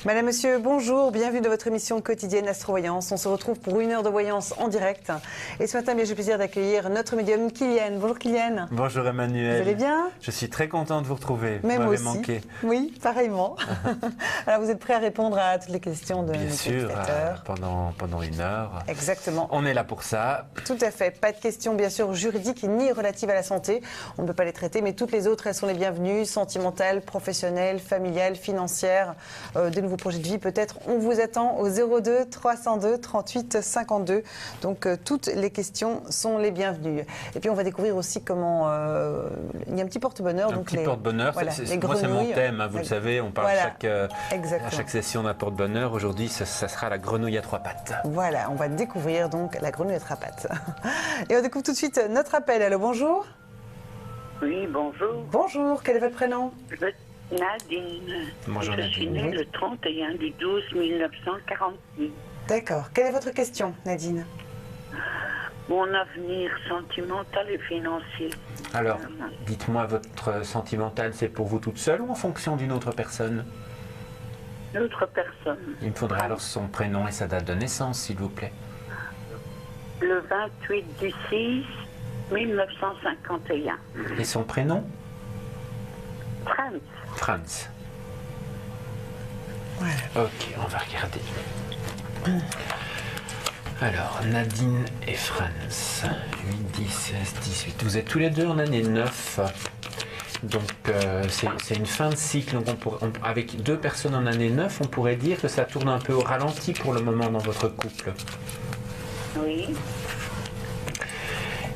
Madame, monsieur, bonjour, bienvenue dans votre émission quotidienne Astro-Voyance. On se retrouve pour une heure de voyance en direct. Et ce matin, j'ai le plaisir d'accueillir notre médium Kylian. Bonjour Kylian. Bonjour Emmanuel. Vous allez bien? Je suis très content de vous retrouver. Mais vous moi m'avez aussi. manqué. Oui, pareillement. Alors vous êtes prêt à répondre à toutes les questions de Bien nos sûr, spectateurs? pendant une heure. Exactement. On est là pour ça. Tout à fait. Pas de questions, bien sûr, juridiques ni relatives à la santé. On ne peut pas les traiter, mais toutes les autres, elles sont les bienvenues. Sentimentales, professionnelles, familiales, financières, des nouveaux projets de vie peut-être. On vous attend au 02 302 38 52. Donc, toutes les questions sont les bienvenues. Et puis, on va découvrir aussi comment... il y a un petit porte-bonheur. Un petit porte-bonheur. Voilà, Moi, c'est mon thème, hein, vous le savez. On parle voilà. à chaque session d'un porte-bonheur. Aujourd'hui, ça sera la grenouille à trois pattes. Voilà, on va découvrir donc la grenouille à trois pattes. Et on découvre tout de suite notre appel. Allô, bonjour. Oui, bonjour. Bonjour, quel est votre prénom? Nadine. Bonjour Je suis née le 31 du 12 1946. D'accord. Quelle est votre question, Nadine? Mon avenir sentimental et financier. Alors, dites-moi, votre sentimental, c'est pour vous toute seule ou en fonction d'une autre personne? L'autre personne. Il me faudrait alors son prénom et sa date de naissance, s'il vous plaît. Le 28 du 6 1951. Et son prénom? Franz. Franz. Ouais. Ok, on va regarder. Alors, Nadine et Franz. 8, 10, 16, 18. Vous êtes tous les deux en année 9. Donc, c'est une fin de cycle. Donc avec deux personnes en année 9, on pourrait dire que ça tourne un peu au ralenti pour le moment dans votre couple. Oui.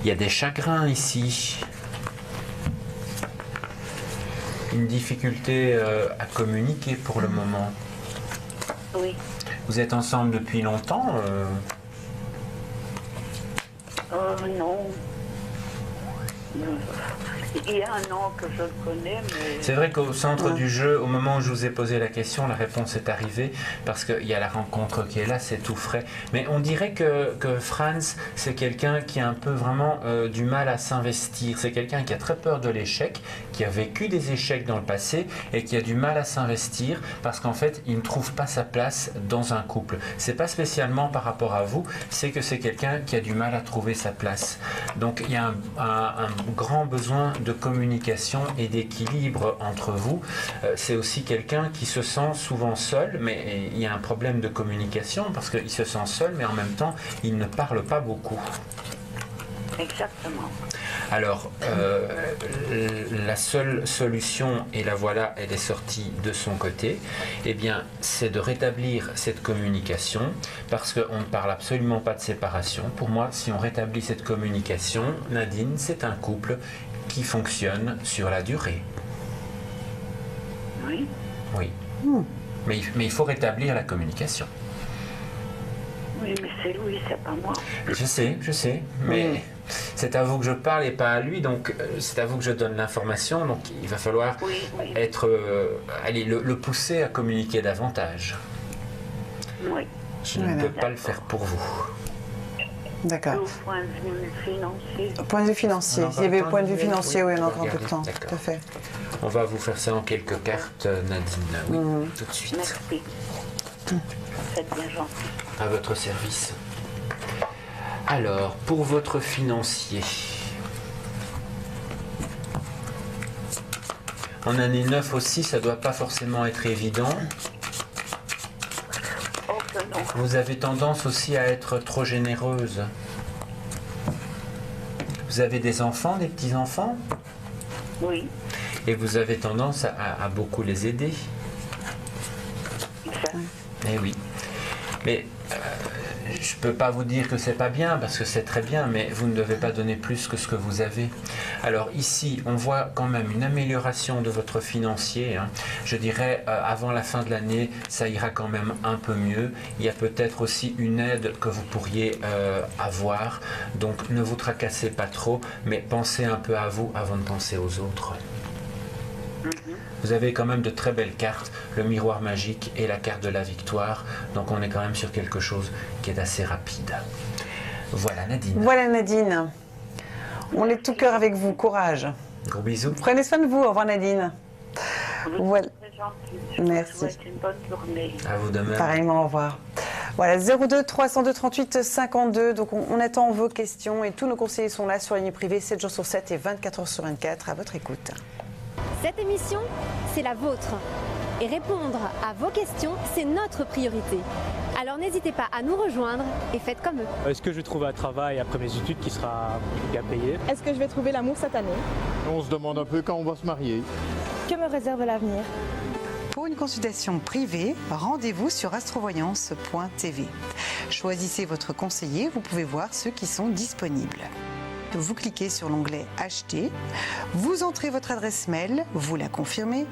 Il y a des chagrins ici. Une difficulté à communiquer pour le moment. Oui. Vous êtes ensemble depuis longtemps Non. Il y a un an que je le connais, mais... C'est vrai qu'au centre du jeu, au moment où je vous ai posé la question, la réponse est arrivée parce qu'il y a la rencontre qui est là, c'est tout frais. Mais on dirait que Franz, c'est quelqu'un qui a un peu vraiment du mal à s'investir. C'est quelqu'un qui a très peur de l'échec, qui a vécu des échecs dans le passé et qui a du mal à s'investir parce qu'en fait, il ne trouve pas sa place dans un couple. C'est pas spécialement par rapport à vous, c'est que c'est quelqu'un qui a du mal à trouver sa place. Donc il y a un grand besoin de communication et d'équilibre entre vous. C'est aussi quelqu'un qui se sent souvent seul, mais il y a un problème de communication parce qu'il se sent seul, mais en même temps, il ne parle pas beaucoup. Exactement. Alors, la seule solution, et la voilà, elle est sortie de son côté, eh bien, c'est de rétablir cette communication, parce qu'on ne parle absolument pas de séparation. Pour moi, si on rétablit cette communication, Nadine, c'est un couple qui fonctionne sur la durée. Oui. Oui. Mais il faut rétablir la communication. Oui, mais c'est lui, c'est pas moi. Je sais, mais c'est à vous que je parle et pas à lui, donc c'est à vous que je donne l'information, donc il va falloir être, le pousser à communiquer davantage. Oui. Je ne peux pas le faire pour vous. D'accord. Au point de vue financier. Au point de vue financier. S'il y avait au point de vue financier, oui, on a encore un peu de temps. D'accord. Tout à fait. On va vous faire ça en quelques cartes, Nadine. Oui, tout de suite. Merci. C'est bien gentil. À votre service. Alors, pour votre financier, en année 9 aussi, ça ne doit pas forcément être évident. Oh que non. Vous avez tendance aussi à être trop généreuse. Vous avez des enfants, des petits-enfants, Oui. et vous avez tendance à beaucoup les aider. Exact. Eh oui. Mais je ne peux pas vous dire que c'est pas bien, parce que c'est très bien, mais vous ne devez pas donner plus que ce que vous avez. Alors ici, on voit quand même une amélioration de votre financier. Hein. Je dirais, avant la fin de l'année, ça ira quand même un peu mieux. Il y a peut-être aussi une aide que vous pourriez avoir. Donc ne vous tracassez pas trop, mais pensez un peu à vous avant de penser aux autres. Vous avez quand même de très belles cartes, le miroir magique et la carte de la victoire. Donc on est quand même sur quelque chose qui est assez rapide. Voilà Nadine. Voilà Nadine. On est de tout cœur avec vous. Courage. Gros bisous. Prenez soin de vous. Au revoir Nadine. Voilà. Très gentil. Merci. Je vous souhaite une bonne journée. À vous de même. Pareillement, au revoir. Voilà, 02 302 38 52. Donc, on attend vos questions et tous nos conseillers sont là sur la ligne privée 7 jours sur 7 et 24 heures sur 24 à votre écoute. Cette émission, c'est la vôtre. Et répondre à vos questions, c'est notre priorité. Alors n'hésitez pas à nous rejoindre et faites comme eux. Est-ce que je vais trouver un travail après mes études qui sera bien payé? Est-ce que je vais trouver l'amour cette année? On se demande un peu quand on va se marier. Que me réserve l'avenir? Pour une consultation privée, rendez-vous sur astrovoyance.tv. Choisissez votre conseiller, vous pouvez voir ceux qui sont disponibles. Vous cliquez sur l'onglet Acheter, vous entrez votre adresse mail, vous la confirmez,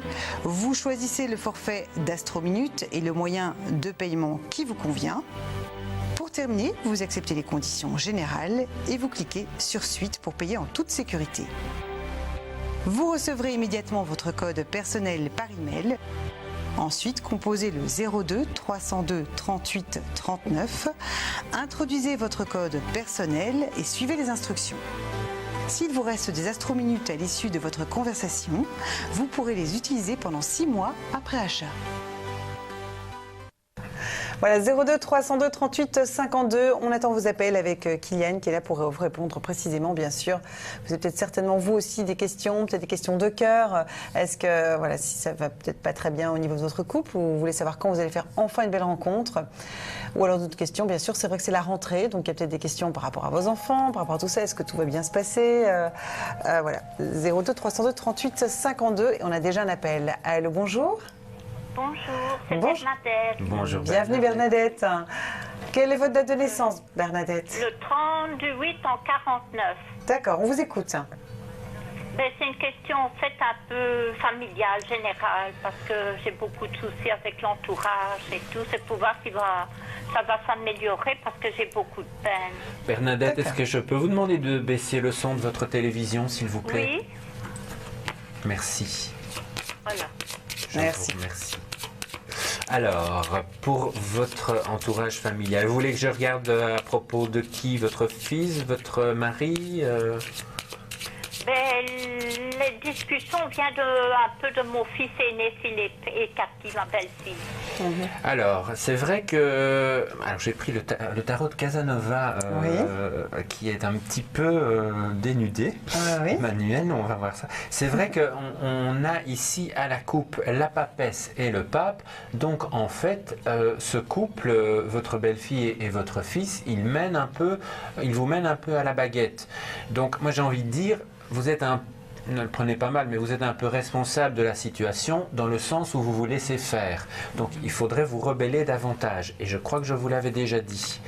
vous choisissez le forfait d'Astrominute et le moyen de paiement qui vous convient. Pour terminer, vous acceptez les conditions générales et vous cliquez sur Suite pour payer en toute sécurité. Vous recevrez immédiatement votre code personnel par email. Ensuite, composez le 02 302 38 39, introduisez votre code personnel et suivez les instructions. S'il vous reste des astrominutes à l'issue de votre conversation, vous pourrez les utiliser pendant 6 mois après achat. Voilà, 02 302 38 52. On attend vos appels avec Kylian qui est là pour vous répondre précisément, bien sûr. Vous avez peut-être certainement vous aussi des questions, peut-être des questions de cœur. Est-ce que, voilà, si ça va peut-être pas très bien au niveau de votre couple ou vous voulez savoir quand vous allez faire enfin une belle rencontre. Ou alors d'autres questions, bien sûr, c'est vrai que c'est la rentrée, donc il y a peut-être des questions par rapport à vos enfants, par rapport à tout ça. Est-ce que tout va bien se passer? Voilà, 02 302 38 52. Et on a déjà un appel. Allô, bonjour. Bonjour, c'est Bonjour. Bernadette. Bonjour. Bienvenue Bernadette. Quelle est votre date de naissance, Bernadette? Le 30 du 8 en 49. D'accord, on vous écoute. Ben, c'est une question en fait un peu familiale, générale, parce que j'ai beaucoup de soucis avec l'entourage et tout. C'est pour voir si ça va s'améliorer parce que j'ai beaucoup de peine. Bernadette, est-ce que je peux vous demander de baisser le son de votre télévision, s'il vous plaît? Oui, Merci. voilà. Merci. Je vous remercie. Alors, pour votre entourage familial, vous voulez que je regarde à propos de qui? Votre fils, votre mari Ben, les discussions viennent un peu de mon fils aîné Philippe et Cathy, ma belle-fille. Alors, c'est vrai que... Alors, j'ai pris le tarot de Casanova, qui est un petit peu dénudé. Oui. Manuel, on va voir ça. C'est vrai qu'on a ici à la coupe la papesse et le pape. Donc, en fait, ce couple, votre belle-fille et votre fils, ils vous mènent un peu à la baguette. Donc, moi, j'ai envie de dire, vous êtes ne le prenez pas mal, mais vous êtes un peu responsable de la situation dans le sens où vous vous laissez faire. Donc il faudrait vous rebeller davantage. Et je crois que je vous l'avais déjà dit.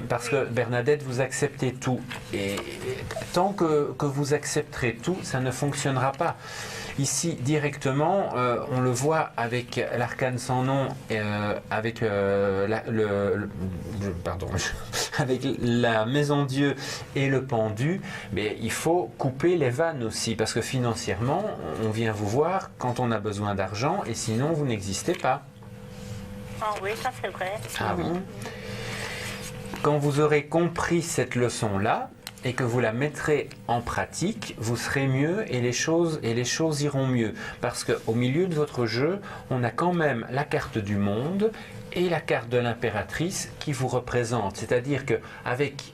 Parce que Bernadette, vous acceptez tout. Et tant que vous accepterez tout, ça ne fonctionnera pas. Ici, directement, on le voit avec l'arcane sans nom, avec avec la maison Dieu et le pendu, mais il faut couper les vannes aussi, parce que financièrement, on vient vous voir quand on a besoin d'argent, et sinon, vous n'existez pas. Ah oui, ça c'est vrai. Ah oui. Quand vous aurez compris cette leçon-là, et que vous la mettrez en pratique, vous serez mieux et les choses iront mieux. Parce qu'au milieu de votre jeu, on a quand même la carte du monde et la carte de l'impératrice qui vous représente. C'est-à-dire qu'avec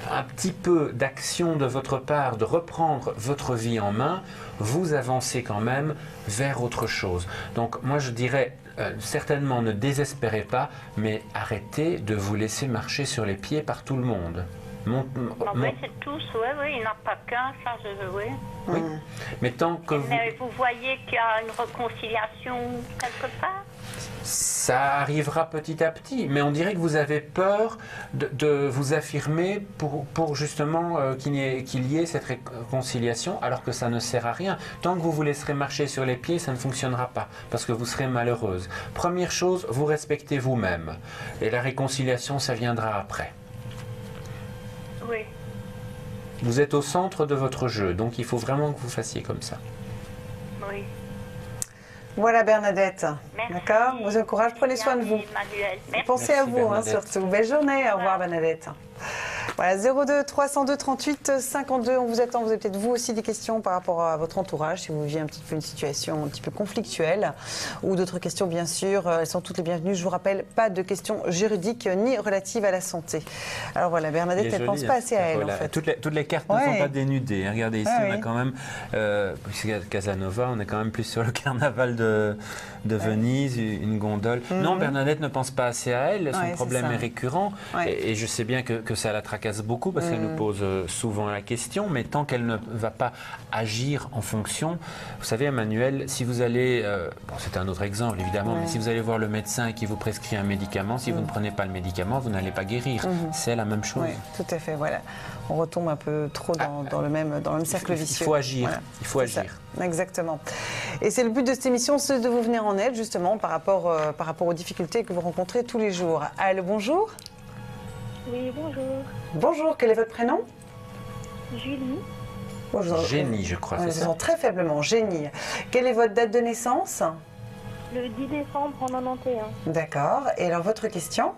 un petit peu d'action de votre part, de reprendre votre vie en main, vous avancez quand même vers autre chose. Donc moi je dirais, certainement ne désespérez pas, mais arrêtez de vous laisser marcher sur les pieds par tout le monde. Oui, c'est tous, oui, il n'y en a pas qu'un, ça, oui. Oui. Mais tant que Mais vous voyez qu'il y a une réconciliation quelque part? Ça arrivera petit à petit, mais on dirait que vous avez peur de vous affirmer pour justement qu'il y ait cette réconciliation, alors que ça ne sert à rien. Tant que vous vous laisserez marcher sur les pieds, ça ne fonctionnera pas, parce que vous serez malheureuse. Première chose, vous respectez vous-même, et la réconciliation, ça viendra après. Oui. Vous êtes au centre de votre jeu, donc il faut vraiment que vous fassiez comme ça. Oui. Voilà Bernadette. Merci. D'accord? Vous encourage, prenez soin de vous. Emmanuel. Merci. Pensez à Merci, vous, Bernadette. surtout. Belle journée. Au revoir Bernadette. Voilà, 02 302 38 52, on vous attend. Vous avez peut-être vous aussi des questions par rapport à votre entourage, si vous vivez un petit peu une situation un petit peu conflictuelle, ou d'autres questions bien sûr, elles sont toutes les bienvenues. Je vous rappelle, pas de questions juridiques ni relatives à la santé. Alors voilà, Bernadette, elle ne pense pas assez à elle voilà. en fait. Toutes les cartes ne sont pas dénudées. Regardez ici, on a quand même, puisqu'il Casanova, on est quand même plus sur le carnaval de Venise, une gondole. Non, Bernadette ne pense pas assez à elle, son problème est récurrent, et je sais bien que ça la tracasse beaucoup parce qu'elle nous pose souvent la question, mais tant qu'elle ne va pas agir en fonction, vous savez Emmanuel, si vous allez, bon c'est un autre exemple évidemment, mais si vous allez voir le médecin et qui vous prescrit un médicament, si vous ne prenez pas le médicament, vous n'allez pas guérir, c'est la même chose. Oui, tout à fait, voilà. On retombe un peu trop dans le même cercle vicieux. Il faut agir, voilà. il faut agir. Ça. Exactement. Et c'est le but de cette émission, c'est de vous venir en aide justement par rapport aux difficultés que vous rencontrez tous les jours. Allô, bonjour. Oui, bonjour. Bonjour, quel est votre prénom? Julie. Bonjour. Génie, je crois, Je c'est vous ça. entends très faiblement, Génie. Quelle est votre date de naissance? Le 10 décembre en 91. D'accord. Et alors, votre question?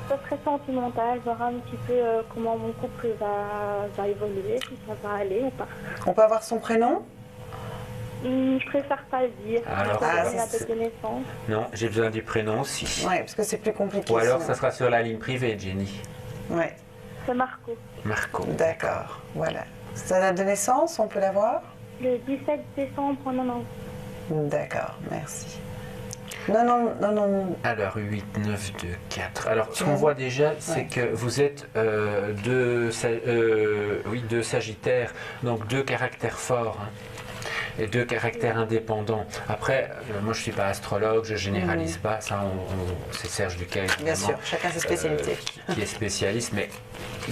Ça serait sentimental, voir un petit peu comment mon couple va évoluer, si ça va aller ou pas. On peut avoir son prénom? Je préfère pas le dire. Alors, Je ah, donne la c'est- date de naissance. Non, j'ai besoin du prénom aussi. Oui, parce que c'est plus compliqué. Ou alors, sinon. ça sera sur la ligne privée, Jenny. Oui, C'est Marco. Marco. d'accord. Voilà. Sa date de naissance, on peut l'avoir? Le 17 décembre en 91. D'accord, merci. Non. Alors, 8, 9, 2, 4. Alors, ce qu'on voit déjà, c'est que vous êtes deux Sagittaires, donc deux caractères forts. Hein, et deux caractères indépendants. Après, moi je ne suis pas astrologue, je ne généralise pas, ça c'est Serge Duquet, Bien sûr, chacun ses spécialités. qui est spécialiste, mais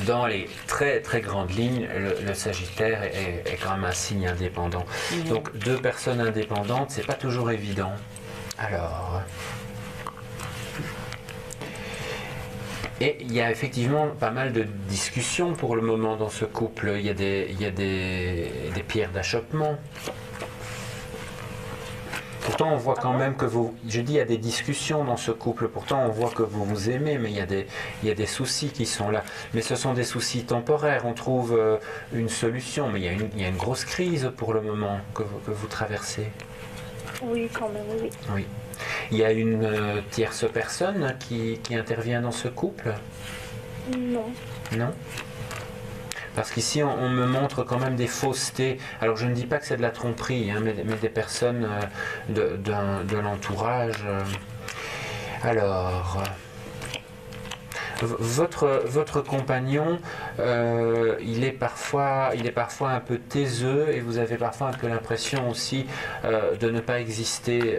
dans les très très grandes lignes, le Sagittaire est quand même un signe indépendant. Donc deux personnes indépendantes, c'est pas toujours évident. Alors... Et il y a effectivement pas mal de discussions pour le moment dans ce couple. Il y a des pierres d'achoppement. Pourtant, on voit quand même que vous... Je dis, il y a des discussions dans ce couple. Pourtant, on voit que vous vous aimez, mais il y a des soucis qui sont là. Mais ce sont des soucis temporaires. On trouve une solution. Mais il y a une grosse crise pour le moment que vous traversez. Oui, quand même, oui. Oui. Il y a une tierce personne qui intervient dans ce couple? Non. Non? Parce qu'ici, on me montre quand même des faussetés. Alors, je ne dis pas que c'est de la tromperie, hein, mais des personnes de l'entourage. Alors... Votre compagnon, il est parfois un peu taiseux et vous avez parfois un peu l'impression aussi de ne pas exister.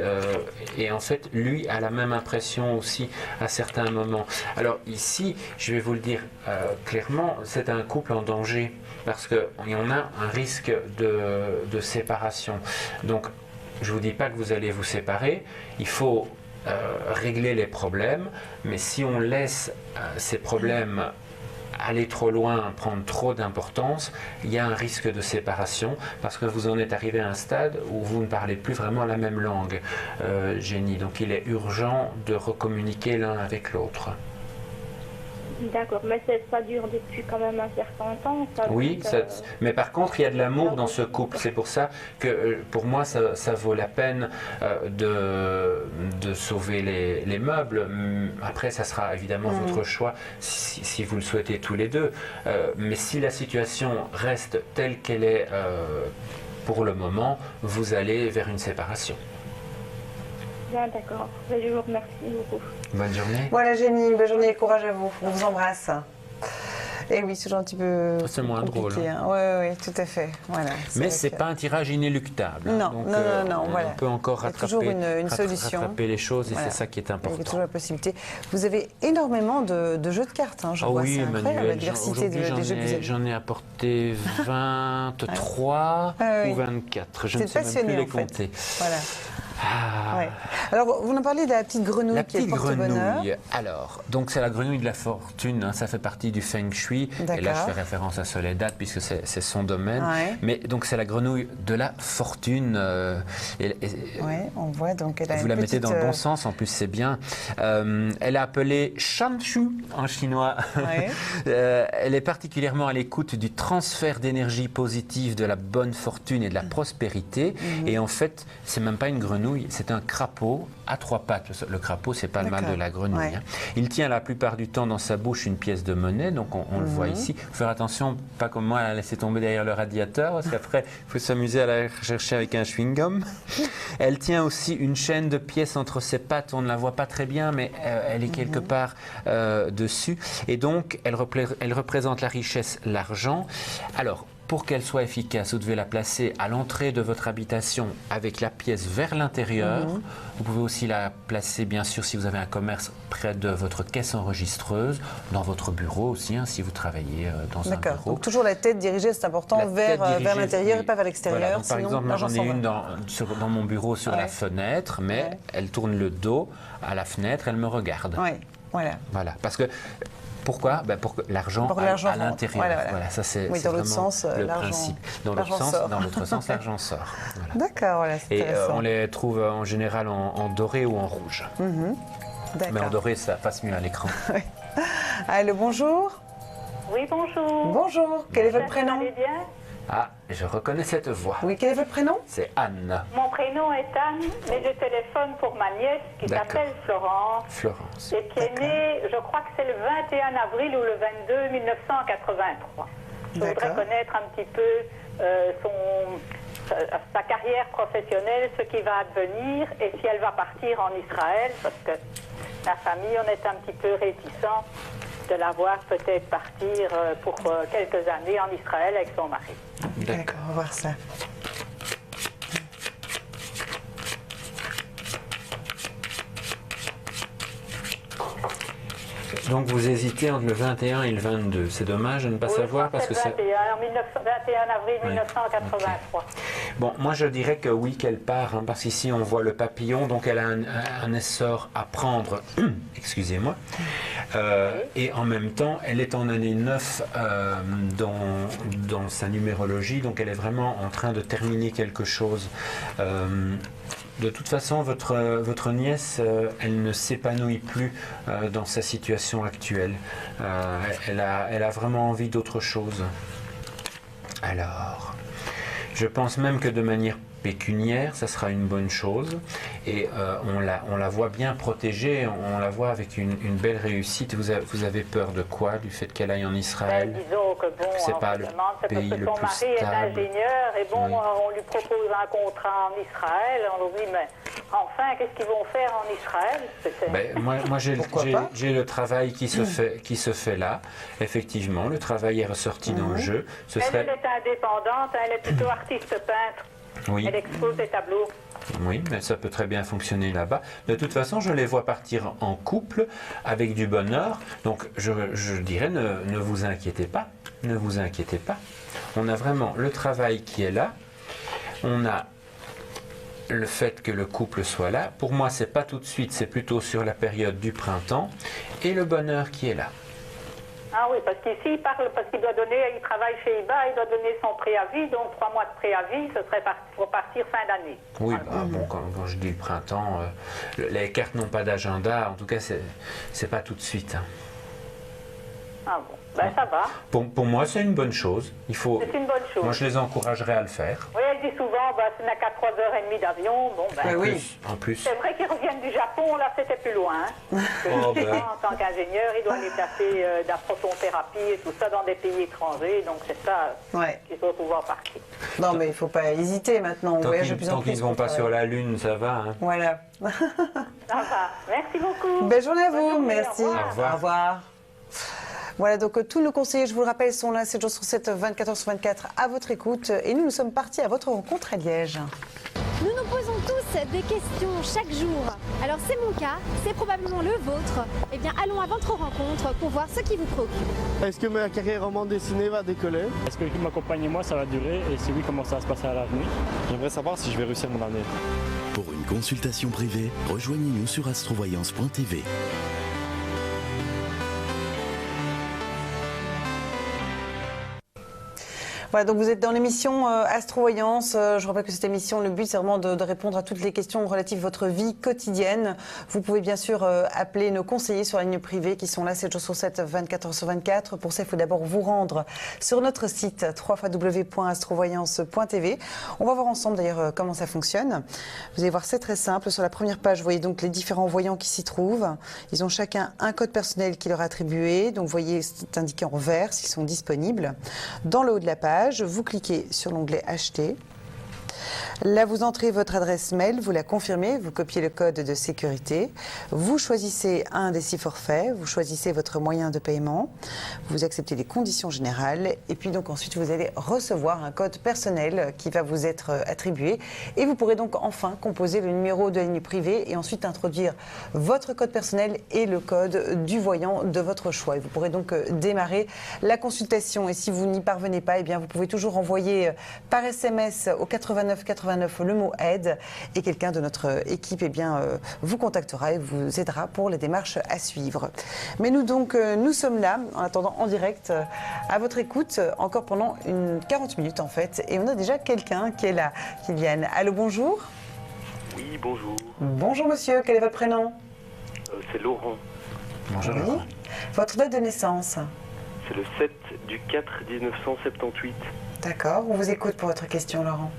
Et en fait, lui a la même impression aussi à certains moments. Alors ici, je vais vous le dire clairement, c'est un couple en danger parce qu'il y en a un risque de séparation. Donc, je ne vous dis pas que vous allez vous séparer. Il faut... régler les problèmes, mais si on laisse ces problèmes aller trop loin, prendre trop d'importance, il y a un risque de séparation parce que vous en êtes arrivé à un stade où vous ne parlez plus vraiment la même langue, Jenny. Donc il est urgent de recommuniquer l'un avec l'autre. D'accord, mais ça dure depuis quand même un certain temps. Ça, Oui, donc, mais par contre, il y a de l'amour dans ce couple. C'est pour ça que pour moi, ça vaut la peine de sauver les meubles. Après, ça sera évidemment votre choix si vous le souhaitez tous les deux. Mais si la situation reste telle qu'elle est pour le moment, vous allez vers une séparation. Bien, d'accord. Je vous remercie beaucoup. Bonne journée. Voilà, Jenny, bonne journée et courage à vous. On vous embrasse. Et oui, c'est toujours un petit peu C'est moins compliqué, drôle. Hein. Oui, tout à fait. Voilà, Mais vrai c'est que- pas un tirage inéluctable. Non, Donc, non, voilà. On peut encore Il y a toujours une solution. rattraper les choses et Voilà. c'est ça qui est Il y a important. toujours la possibilité. Vous avez énormément de jeux de cartes, hein, je Ah vois, oui, c'est incroyable, la Emmanuel, diversité des jeux que vous avez. j'en ai apporté 23 Ah oui. ou 24, je ne C'est sais même plus passionné, les en fait. compter. Voilà. Ouais. Alors, vous nous parlez de la petite grenouille La qui est petite porte-bonheur. grenouille, alors, donc c'est la grenouille de la fortune, hein, ça fait partie du Feng Shui. Et là, je D'accord. fais référence à Soledad puisque c'est son domaine. Ouais. Mais donc, c'est la grenouille de la fortune. Ouais, on voit donc elle a Vous une la mettez petite, dans le bon sens, en plus, c'est bien. Elle est appelée Shanshu en chinois. Ouais. Elle est particulièrement à l'écoute du transfert d'énergie positive, de la bonne fortune et de la prospérité. Et en fait, c'est même pas une grenouille, c'est un crapaud à 3 pattes. Le crapaud, c'est pas le mal de la grenouille. Ouais. Hein. Il tient la plupart du temps dans sa bouche une pièce de monnaie, donc on le voit ici. Faut faire attention, pas comme moi, à la laisser tomber derrière le radiateur, parce qu'après, il faut s'amuser à la chercher avec un chewing-gum. Elle tient aussi une chaîne de pièces entre ses pattes, on ne la voit pas très bien, mais elle est quelque part dessus. Et donc, elle représente la richesse, l'argent. Alors, pour qu'elle soit efficace, vous devez la placer à l'entrée de votre habitation avec la pièce vers l'intérieur. Vous pouvez aussi la placer, bien sûr, si vous avez un commerce, près de votre caisse enregistreuse, dans votre bureau aussi, hein, si vous travaillez dans un D'accord. bureau. Donc toujours la tête dirigée, c'est important, La tête vers dirigée, l'intérieur oui. et pas vers l'extérieur. Voilà, donc, par sinon, exemple, moi l'argent j'en ai s'en va. une dans mon bureau sur la fenêtre, mais elle tourne le dos à la fenêtre, elle me regarde. Oui, voilà. Voilà, parce que pourquoi pour que l'argent Pour que l'argent à rentre. l'intérieur. Voilà. Ça c'est Oui, c'est dans l'autre vraiment sens, le l'argent- principe. Dans l'argent l'autre sens, sort. dans l'autre sens, l'argent sort. Voilà. D'accord, voilà, c'est Et intéressant. on les trouve en général en doré ou en rouge. Mais en D'accord. doré, ça passe mieux à l'écran. Allô, bonjour. Oui, bonjour. Bonjour, quel est votre J'espère que prénom vous allez bien. Ah, je reconnais cette voix. Oui, quel est votre prénom C'est Anne. Mon prénom est Anne, mais je téléphone pour ma nièce qui D'accord. s'appelle Florence Florence. et qui est née, je crois que c'est le 21 avril ou le 22 1983. Je voudrais D'accord. connaître un petit peu sa carrière professionnelle, ce qui va advenir et si elle va partir en Israël, parce que la famille, on est un petit peu réticent de la voir peut-être partir pour quelques années en Israël avec son mari. D'accord, on va voir ça. Donc vous hésitez entre le 21 et le 22. C'est dommage de ne pas Oui, savoir je crois parce que que c'est c'est... 21 avril Ouais, 1983. Bon, moi je dirais que oui, qu'elle part, hein, parce qu'ici on voit le papillon, donc elle a un essor à prendre, excusez-moi, et en même temps elle est en année 9 dans sa numérologie, donc elle est vraiment en train de terminer quelque chose. De toute façon, votre nièce, elle ne s'épanouit plus dans sa situation actuelle. Elle a vraiment envie d'autre chose. Alors... Je pense même que de manière pécuniaire, ça sera une bonne chose. Et on la voit bien protégée, on la voit avec une belle réussite. Vous avez peur de quoi? Du fait qu'elle aille en Israël? Disons que bon, C'est on pas se le demande, c'est pays parce que le son plus mari est stable. ingénieur et bon, Oui. on lui propose un contrat en Israël. On lui dit, mais enfin, qu'est-ce qu'ils vont faire en Israël? Ben, moi Pourquoi pas j'ai le travail qui se fait là. Effectivement, le travail est ressorti dans le jeu. Ce Elle serait... est indépendante, elle est plutôt artiste peintre. Oui. Elle expose des tableaux. Oui, mais ça peut très bien fonctionner là-bas. De toute façon, je les vois partir en couple avec du bonheur. Donc, je dirais, ne vous inquiétez pas. Ne vous inquiétez pas. On a vraiment le travail qui est là. On a le fait que le couple soit là. Pour moi, c'est pas tout de suite, c'est plutôt sur la période du printemps. Et le bonheur qui est là. Ah oui, parce qu'ici, il parle, parce qu'il doit donner, il travaille chez IBA, il doit donner son préavis, donc 3 mois de préavis, ce serait pour partir fin d'année. Oui, bah, bon, quand je dis le printemps, les cartes n'ont pas d'agenda. En tout cas, c'est pas tout de suite. Hein. Ah bon, ben ça va. Pour moi, c'est une bonne chose. Il faut. C'est une bonne chose. Moi, je les encouragerais à le faire. Oui, elle dit souvent, ben, ce n'est qu'à 3h30 d'avion. Bon, ben, oui. En plus. c'est vrai qu'ils reviennent du Japon, là, c'était plus loin. Hein. Oh, ben. En tant qu'ingénieur, il doit les placer de la protonthérapie et tout ça dans des pays étrangers, donc c'est ça Ouais. qu'il faut pouvoir partir. Non, mais il ne faut pas hésiter maintenant. On Tant voyage de plus en qu'ils plus. ne vont pas pour sur travailler. la Lune, ça va. Hein. Voilà. Ça va. Merci beaucoup. Belle journée à Bonne vous. journée, Merci. au revoir. Au revoir. Au revoir. Voilà, donc tous nos conseillers, je vous le rappelle, sont là 7 jours sur 7, 24 heures sur 24 à votre écoute. Et nous sommes partis à votre rencontre à Liège. Nous nous posons tous des questions chaque jour. Alors c'est mon cas, c'est probablement le vôtre. Eh bien allons à votre rencontre pour voir ce qui vous préoccupe. Est-ce que ma carrière en bande dessinée va décoller? Est-ce que ma compagne et moi, ça va durer? Et si oui, comment ça va se passer à l'avenir? J'aimerais savoir si je vais réussir mon année. Pour une une consultation privée, rejoignez-nous sur astrovoyance.tv. Voilà, donc vous êtes dans l'émission Astrovoyance. Je rappelle que cette émission, le but, c'est vraiment de répondre à toutes les questions relatives à votre vie quotidienne. Vous pouvez bien sûr appeler nos conseillers sur la ligne privée qui sont là 7 jours sur 7, 24 heures sur 24. Pour ça, il faut d'abord vous rendre sur notre site www.astrovoyance.tv. On va voir ensemble d'ailleurs comment ça fonctionne. Vous allez voir, c'est très simple. Sur la première page, vous voyez donc les différents voyants qui s'y trouvent. Ils ont chacun un code personnel qui leur est attribué. Donc vous voyez, c'est indiqué en vert s'ils sont disponibles. Dans le haut de la page, vous cliquez sur l'onglet Acheter. Là, vous entrez votre adresse mail, vous la confirmez, vous copiez le code de sécurité, vous choisissez un des 6 forfaits, vous choisissez votre moyen de paiement, vous acceptez les conditions générales et puis donc ensuite vous allez recevoir un code personnel qui va vous être attribué et vous pourrez donc enfin composer le numéro de la ligne privée et ensuite introduire votre code personnel et le code du voyant de votre choix. Et vous pourrez donc démarrer la consultation et si vous n'y parvenez pas, eh bien vous pouvez toujours envoyer par SMS au 89 89 le mot aide et quelqu'un de notre équipe vous contactera et vous aidera pour les démarches à suivre. Mais nous nous sommes là en attendant en direct à votre écoute encore pendant 40 minutes en fait et on a déjà quelqu'un qui est là, Kylian. Allô, bonjour. Oui, bonjour. Bonjour monsieur, quel est votre prénom? C'est Laurent. Bonjour. Oui. Votre date de naissance? C'est le 7 du 4 1978. D'accord, on vous écoute pour votre question, Laurent.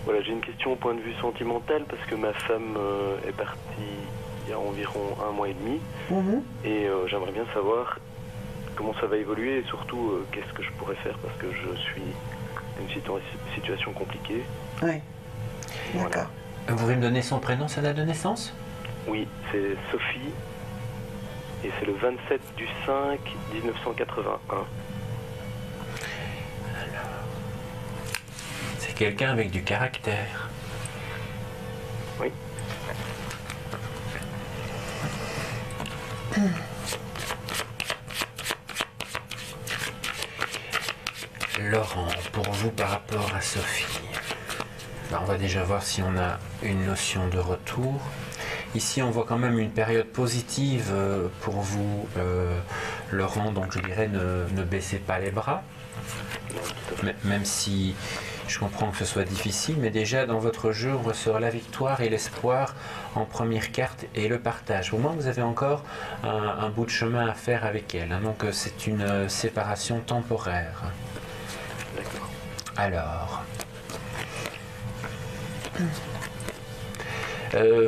Voilà, j'ai une question au point de vue sentimental parce que ma femme est partie il y a environ 1 mois et demi et j'aimerais bien savoir comment ça va évoluer et surtout qu'est-ce que je pourrais faire parce que je suis dans une situation compliquée. Oui, voilà. D'accord. Vous pouvez me donner son prénom, sa date de naissance? Oui, c'est Sophie et c'est le 27 du 5 1981. Quelqu'un avec du caractère. Oui. Laurent, pour vous par rapport à Sophie, on va déjà voir si on a une notion de retour. Ici, on voit quand même une période positive pour vous, Laurent, donc je dirais ne baissez pas les bras, même si je comprends que ce soit difficile, mais déjà dans votre jeu, on ressort la victoire et l'espoir en première carte et le partage. Au moins, vous avez encore un bout de chemin à faire avec elle. Hein, donc, c'est une séparation temporaire. D'accord. Alors,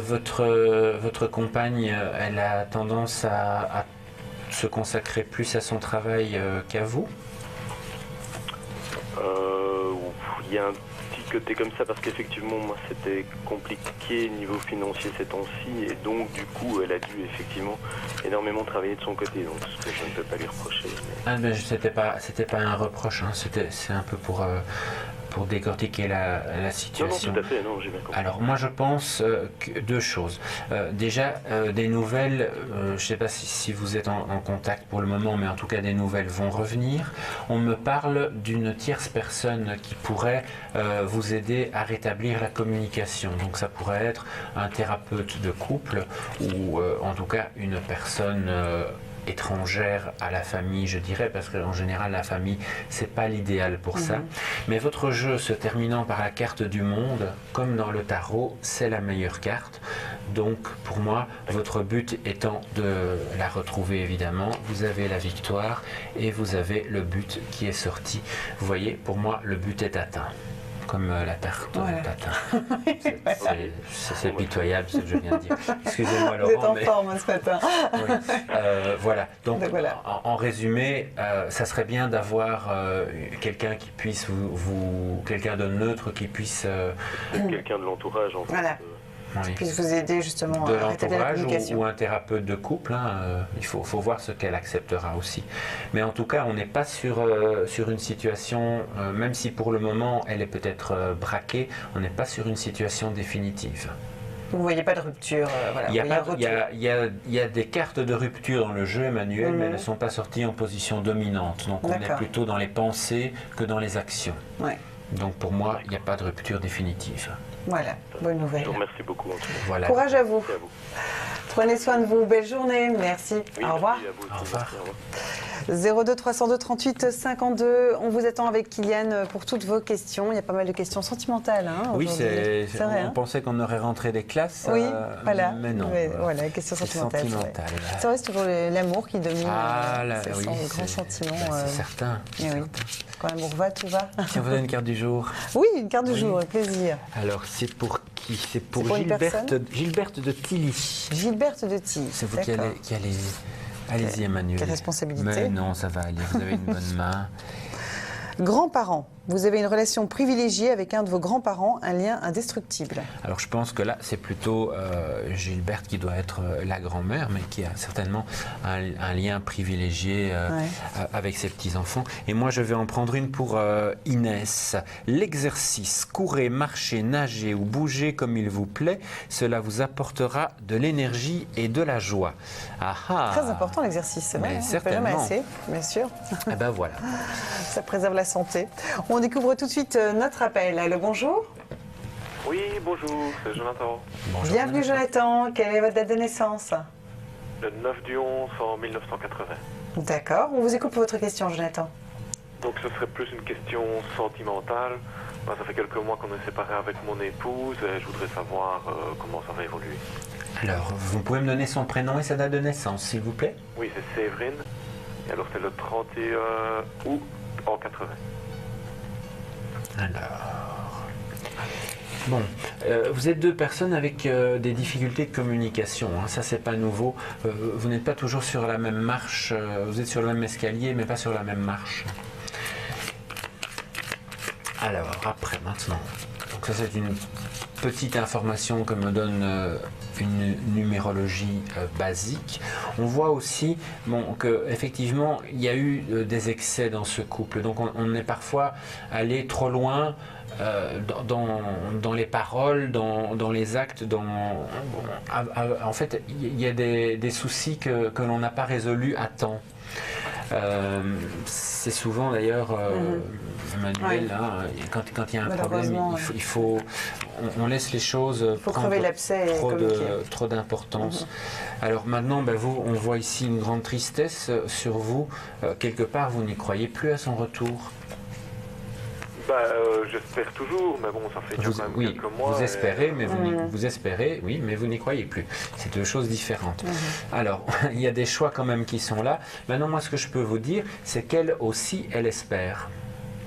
votre compagne, elle a tendance à se consacrer plus à son travail qu'à vous? Il y a un petit côté comme ça parce qu'effectivement moi c'était compliqué niveau financier ces temps-ci et donc du coup elle a dû effectivement énormément travailler de son côté, donc ce que je ne peux pas lui reprocher. Mais... Ah, ben, c'était pas un reproche, hein. C'est un peu pour décortiquer la situation. Non, tout à fait, non, j'ai bien compris. Alors moi je pense deux choses. Déjà des nouvelles, je ne sais pas si vous êtes en contact pour le moment, mais en tout cas des nouvelles vont revenir. On me parle d'une tierce personne qui pourrait vous aider à rétablir la communication. Donc ça pourrait être un thérapeute de couple ou en tout cas une personne étrangère à la famille, je dirais, parce qu'en général la famille c'est pas l'idéal pour ça, mais votre jeu se terminant par la carte du monde, comme dans le tarot, c'est la meilleure carte. Donc pour moi, votre but étant de la retrouver évidemment, vous avez la victoire et vous avez le but qui est sorti. Vous voyez, pour moi le but est atteint. Comme la tarte tatin. C'est pitoyable ce que je viens de dire. Excusez-moi Laurent. Vous êtes en forme ce matin. Oui. Voilà. Donc voilà. En résumé, ça serait bien d'avoir quelqu'un qui puisse quelqu'un de neutre qui puisse... quelqu'un de l'entourage en fait. Voilà. Qui puisse vous aider justement de à rétablir la communication. ou un thérapeute de couple, hein, il faut voir ce qu'elle acceptera aussi. Mais en tout cas, on n'est pas sur une situation, même si pour le moment elle est peut-être braquée, on n'est pas sur une situation définitive. Vous ne voyez pas de rupture, voilà. Il y a des cartes de rupture dans le jeu, Emmanuel, mais elles ne sont pas sorties en position dominante. Donc on est plutôt dans les pensées que dans les actions. Ouais. Donc pour moi, il n'y a pas de rupture définitive. Voilà, bonne nouvelle. Je vous remercie beaucoup en tout cas. Voilà. Courage à vous. Merci à vous. Prenez soin de vous. Belle journée. Merci. Oui, Au revoir. merci à vous aussi. Au revoir. Merci, au revoir. 02 302 38 52. On vous attend avec Kylian pour toutes vos questions. Il y a pas mal de questions sentimentales. Hein, Oui, aujourd'hui. c'est vrai. on hein. pensait qu'on aurait rentré des classes. Oui, voilà. Mais non. Voilà, question C'est sentimentale. sentimental. C'est vrai, c'est toujours l'amour qui domine. Ah, là, c'est oui, le grand sentiment. c'est certain. Eh oui. Quand l'amour va, tout va. Si on vous donne une carte du jour. Oui, une carte du Oui. jour, avec plaisir. Alors, c'est pour qui? C'est pour C'est pour une Gilberte de Tilly. Gilberte de Tilly. C'est vous qui allez. Allez-y, Emmanuel. Quelle responsabilité. Mais non, ça va aller. Vous avez une bonne main. Grands-parents. Vous avez une relation privilégiée avec un de vos grands-parents, un lien indestructible. Alors, je pense que là, c'est plutôt Gilberte qui doit être la grand-mère, mais qui a certainement un lien privilégié avec ses petits-enfants. Et moi, je vais en prendre une pour Inès. L'exercice, courez, marchez, nagez ou bougez comme il vous plaît, cela vous apportera de l'énergie et de la joie. Ah ah. Très important l'exercice, c'est vrai. Mais On ne fait jamais certainement. assez, bien sûr. Eh ben voilà. Ça préserve la santé. On découvre tout de suite notre appel. Allô, bonjour. Oui, bonjour, c'est Jonathan. Bonjour, Bienvenue Jonathan. Quelle est votre date de naissance? Le 9 du 11 en 1980. D'accord. On vous écoute pour votre question, Jonathan. Donc ce serait plus une question sentimentale. Ben, ça fait quelques mois qu'on est séparés avec mon épouse et je voudrais savoir comment ça va évoluer. Alors, vous pouvez me donner son prénom et sa date de naissance, s'il vous plaît? Oui, c'est Séverine. Et alors c'est le 31 août en 80. Alors, bon, vous êtes deux personnes avec des difficultés de communication, hein, ça c'est pas nouveau. Vous n'êtes pas toujours sur la même marche, vous êtes sur le même escalier mais pas sur la même marche. Alors, après, maintenant, donc ça c'est une petite information que me donne une numérologie basique. On voit aussi qu'effectivement il y a eu des excès dans ce couple, donc on est parfois allé trop loin dans les paroles, dans les actes, en fait il y a des soucis que l'on n'a pas résolus à temps. C'est souvent d'ailleurs Emmanuel, hein, quand il y a un problème, on laisse les choses prendre trop d'importance. Alors maintenant, on voit ici une grande tristesse sur vous. Quelque part, vous n'y croyez plus à son retour. J'espère toujours, mais bon, ça fait quand même quelques mois. Vous espérez, mais vous espérez, oui, mais vous n'y croyez plus. C'est deux choses différentes. Alors, il y a des choix quand même qui sont là. Maintenant, moi, ce que je peux vous dire, c'est qu'elle aussi, elle espère.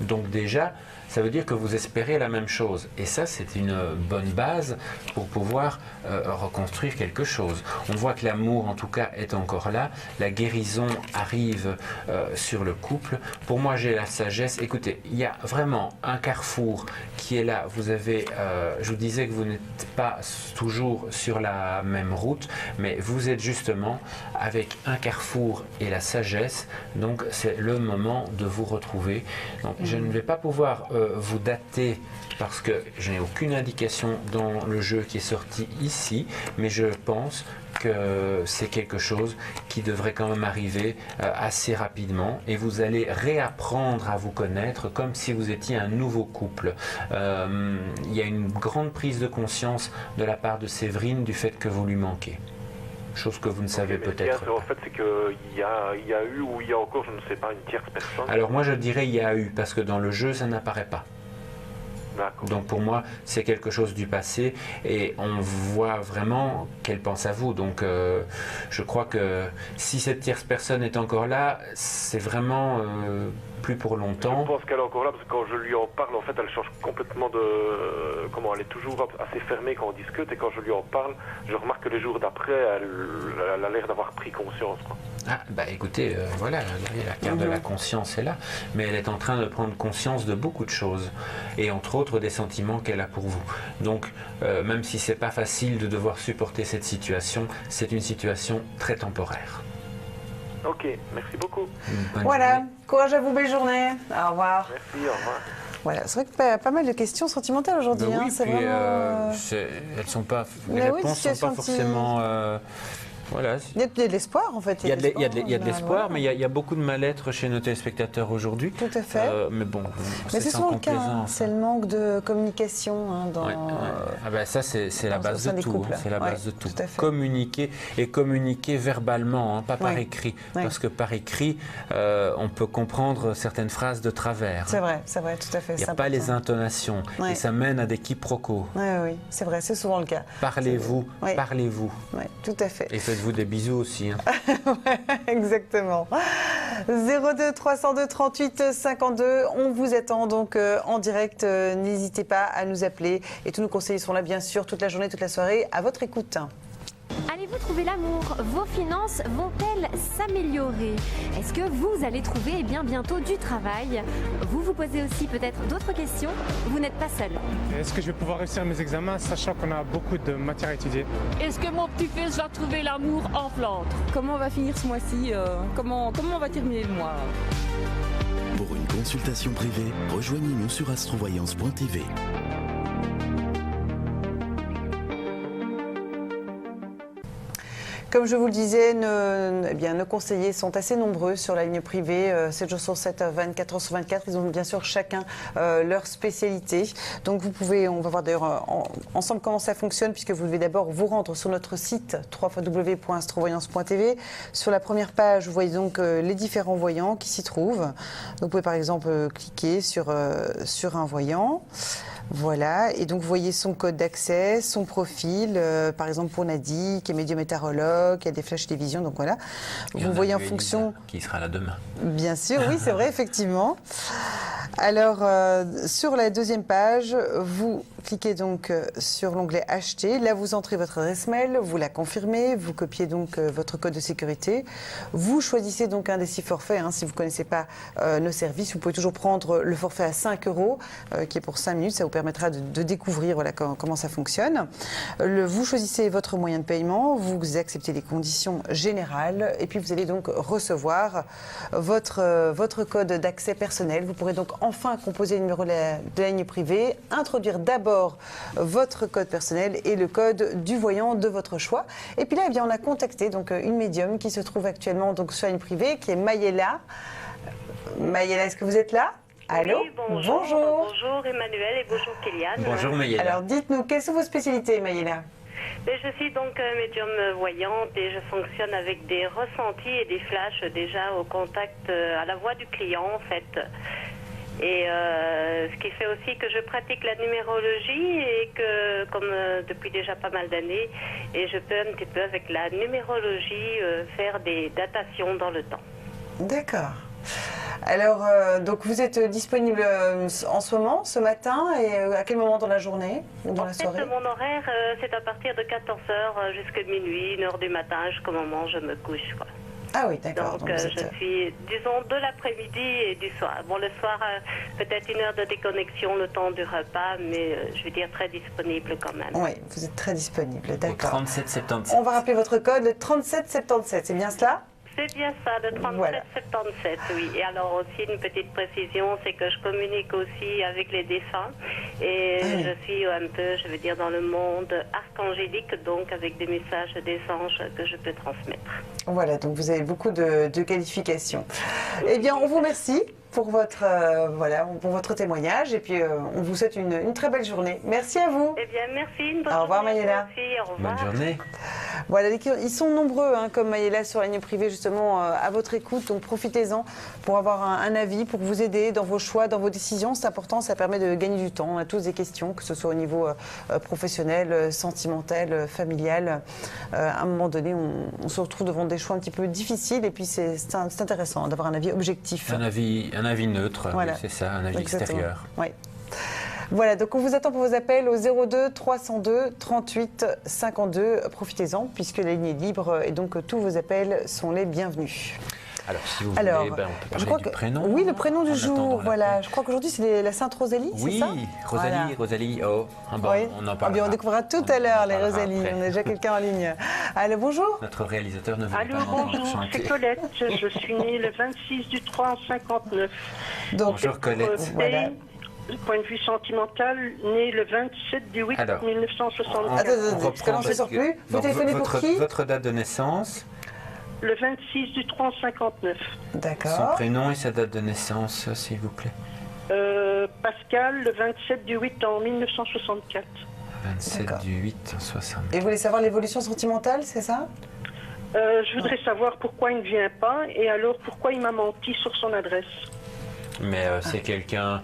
Donc déjà, ça veut dire que vous espérez la même chose. Et ça, c'est une bonne base pour pouvoir reconstruire quelque chose. On voit que l'amour, en tout cas, est encore là. La guérison arrive sur le couple. Pour moi, j'ai la sagesse. Écoutez, il y a vraiment un carrefour qui est là. Vous avez, je vous disais que vous n'êtes pas toujours sur la même route, mais vous êtes justement avec un carrefour et la sagesse. Donc, c'est le moment de vous retrouver. Donc, je ne vais pas pouvoir vous dater parce que je n'ai aucune indication dans le jeu qui est sorti ici, mais je pense que c'est quelque chose qui devrait quand même arriver assez rapidement et vous allez réapprendre à vous connaître comme si vous étiez un nouveau couple. Il y a une grande prise de conscience de la part de Séverine du fait que vous lui manquez. Chose que vous ne savez peut-être pas. En fait, c'est qu'il y a eu ou il y a encore, je ne sais pas, une tierce personne. Alors moi je dirais il y a eu, parce que dans le jeu ça n'apparaît pas. Donc pour moi c'est quelque chose du passé et on voit vraiment qu'elle pense à vous. Donc je crois que si cette tierce personne est encore là, c'est vraiment plus pour longtemps. Je pense qu'elle est encore là parce que quand je lui en parle, en fait, elle change complètement de... Comment elle est toujours assez fermée quand on discute et quand je lui en parle, je remarque que les jours d'après, elle a l'air d'avoir pris conscience, quoi. Ah, écoutez, voilà, la carte de la conscience est là, mais elle est en train de prendre conscience de beaucoup de choses, et entre autres des sentiments qu'elle a pour vous. Donc, même si c'est pas facile de devoir supporter cette situation, c'est une situation très temporaire. Ok, merci beaucoup. Voilà, courage à vous, belle journée. Au revoir. Merci, au revoir. Voilà, c'est vrai que pas mal de questions sentimentales aujourd'hui. Oui, c'est puis vraiment... elles sont pas, les Mais réponses ne sont pas forcément Voilà. Il y a de l'espoir, en fait. Il y a de l'espoir, mais il y a beaucoup de mal-être chez nos téléspectateurs aujourd'hui. Tout à fait. Mais bon, c'est souvent le cas. C'est le manque de communication. Dans, ça, c'est la base de tout. C'est la base de tout. Communiquer et communiquer verbalement, pas par écrit. Parce que par écrit, on peut comprendre certaines phrases de travers. C'est vrai, tout à fait. Il n'y a pas les intonations. Et ça mène à des quiproquos. Oui, c'est vrai, c'est souvent le cas. Parlez-vous. Oui, tout à fait. Et faites-vous des bisous aussi. Exactement. 02 302 38 52. On vous attend donc en direct. N'hésitez pas à nous appeler. Et tous nos conseillers sont là, bien sûr, toute la journée, toute la soirée, à votre écoute. Allez-vous trouver l'amour? Vos finances vont-elles s'améliorer? Est-ce que vous allez trouver bientôt du travail? Vous vous posez aussi peut-être d'autres questions? Vous n'êtes pas seul. Est-ce que je vais pouvoir réussir mes examens sachant qu'on a beaucoup de matière à étudier? Est-ce que mon petit-fils va trouver l'amour en Flandre? Comment on va finir ce mois-ci? Comment on va terminer le mois? Pour une consultation privée, rejoignez-nous sur astrovoyance.tv. Comme je vous le disais, nos conseillers sont assez nombreux sur la ligne privée, 7 jours sur 7, 24 heures sur 24. Ils ont bien sûr chacun leur spécialité. Donc vous pouvez, on va voir d'ailleurs ensemble comment ça fonctionne, puisque vous devez d'abord vous rendre sur notre site www.astrovoyance.tv. Sur la première page, vous voyez donc les différents voyants qui s'y trouvent. Donc vous pouvez par exemple cliquer sur un voyant. Voilà, et donc vous voyez son code d'accès, son profil, par exemple pour Nadie, qui est médium-météorologue, qui a des flashs télévision, donc voilà. Vous voyez en fonction... Qui sera là demain. Bien sûr, oui, c'est vrai, effectivement. Alors, sur la deuxième page, vous cliquez donc sur l'onglet Acheter. Là, vous entrez votre adresse mail, vous la confirmez, vous copiez donc votre code de sécurité. Vous choisissez donc un des 6 forfaits. Si vous ne connaissez pas nos services, vous pouvez toujours prendre le forfait à 5 €, qui est pour 5 minutes. Ça vous permettra de découvrir comment ça fonctionne. Vous choisissez votre moyen de paiement, vous acceptez les conditions générales et puis vous allez donc recevoir votre code d'accès personnel. Vous pourrez donc enfin composer le numéro de la ligne privée, introduire d'abord votre code personnel et le code du voyant de votre choix. Et puis là, on a contacté donc une médium qui se trouve actuellement donc sur la ligne privée, qui est Maïela. Maïela, est-ce que vous êtes là? Allô? Oui, bonjour. Bonjour Emmanuel et bonjour Kéliane. Bonjour Maïela. Alors dites-nous, quelles sont vos spécialités, Maïela? Je suis donc médium voyante et je fonctionne avec des ressentis et des flashs déjà au contact, à la voix du client en fait. Et ce qui fait aussi que je pratique la numérologie et que, comme depuis déjà pas mal d'années, et je peux un petit peu avec la numérologie faire des datations dans le temps. D'accord. Alors, donc vous êtes disponible en ce moment, ce matin, et à quel moment dans la journée ou dans la soirée? Mon horaire, c'est à partir de 14h jusqu'à minuit, 1h du matin, jusqu'au moment où je me couche, quoi. Ah oui, d'accord. Donc je suis, disons, de l'après-midi et du soir. Bon, le soir, peut-être 1 heure de déconnexion, le temps du repas, mais je veux dire très disponible quand même. Oui, vous êtes très disponible, d'accord. 3777. On va rappeler votre code, le 3777, c'est bien cela? C'est bien ça, le 3777, oui. Et alors aussi une petite précision, c'est que je communique aussi avec les défunts et je suis un peu, je veux dire, dans le monde archangélique, donc avec des messages des anges que je peux transmettre. Voilà, donc vous avez beaucoup de qualifications. Eh bien, on vous remercie pour votre témoignage et puis on vous souhaite une très belle journée. Merci à vous. Eh bien, merci. Une bonne Au revoir Maïela. Au revoir. Bonne journée. Voilà, ils sont nombreux, comme Maïela sur la ligne privée, justement, à votre écoute. Donc profitez-en pour avoir un avis, pour vous aider dans vos choix, dans vos décisions. C'est important, ça permet de gagner du temps. On a tous des questions, que ce soit au niveau professionnel, sentimental, familial. À un moment donné, on se retrouve devant des choix un petit peu difficiles et puis c'est intéressant d'avoir un avis objectif. Un avis neutre, voilà. C'est ça, un avis extérieur. Oui. Voilà, donc on vous attend pour vos appels au 02 302 38 52. Profitez-en puisque la ligne est libre et donc tous vos appels sont les bienvenus. Alors, si vous voulez, on peut parler du prénom. Oui, le prénom du jour, voilà. Je crois qu'aujourd'hui, c'est la Sainte Rosalie, c'est ça? Oui, Rosalie, oh. On en parlera. On découvrira tout à l'heure les Rosalies. Après. On a déjà quelqu'un en ligne. Allô, bonjour. Notre réalisateur ne veut pas. Allô, bonjour, c'est Colette. Je suis née le 26 du 3 en 59. Donc, bonjour Colette. Voilà. point de vue sentimental, né le 27 du 8 1964. Attends, parce que là, on ne sort plus. Vous téléphonez pour qui? Votre date de naissance? Le 26 du 3 59. D'accord. Son prénom et sa date de naissance, s'il vous plaît. Pascal, le 27 du 8 en 1964. 27 du 8 en 60. Et vous voulez savoir l'évolution sentimentale, c'est ça? Je voudrais savoir pourquoi il ne vient pas et alors pourquoi il m'a menti sur son adresse. Mais c'est quelqu'un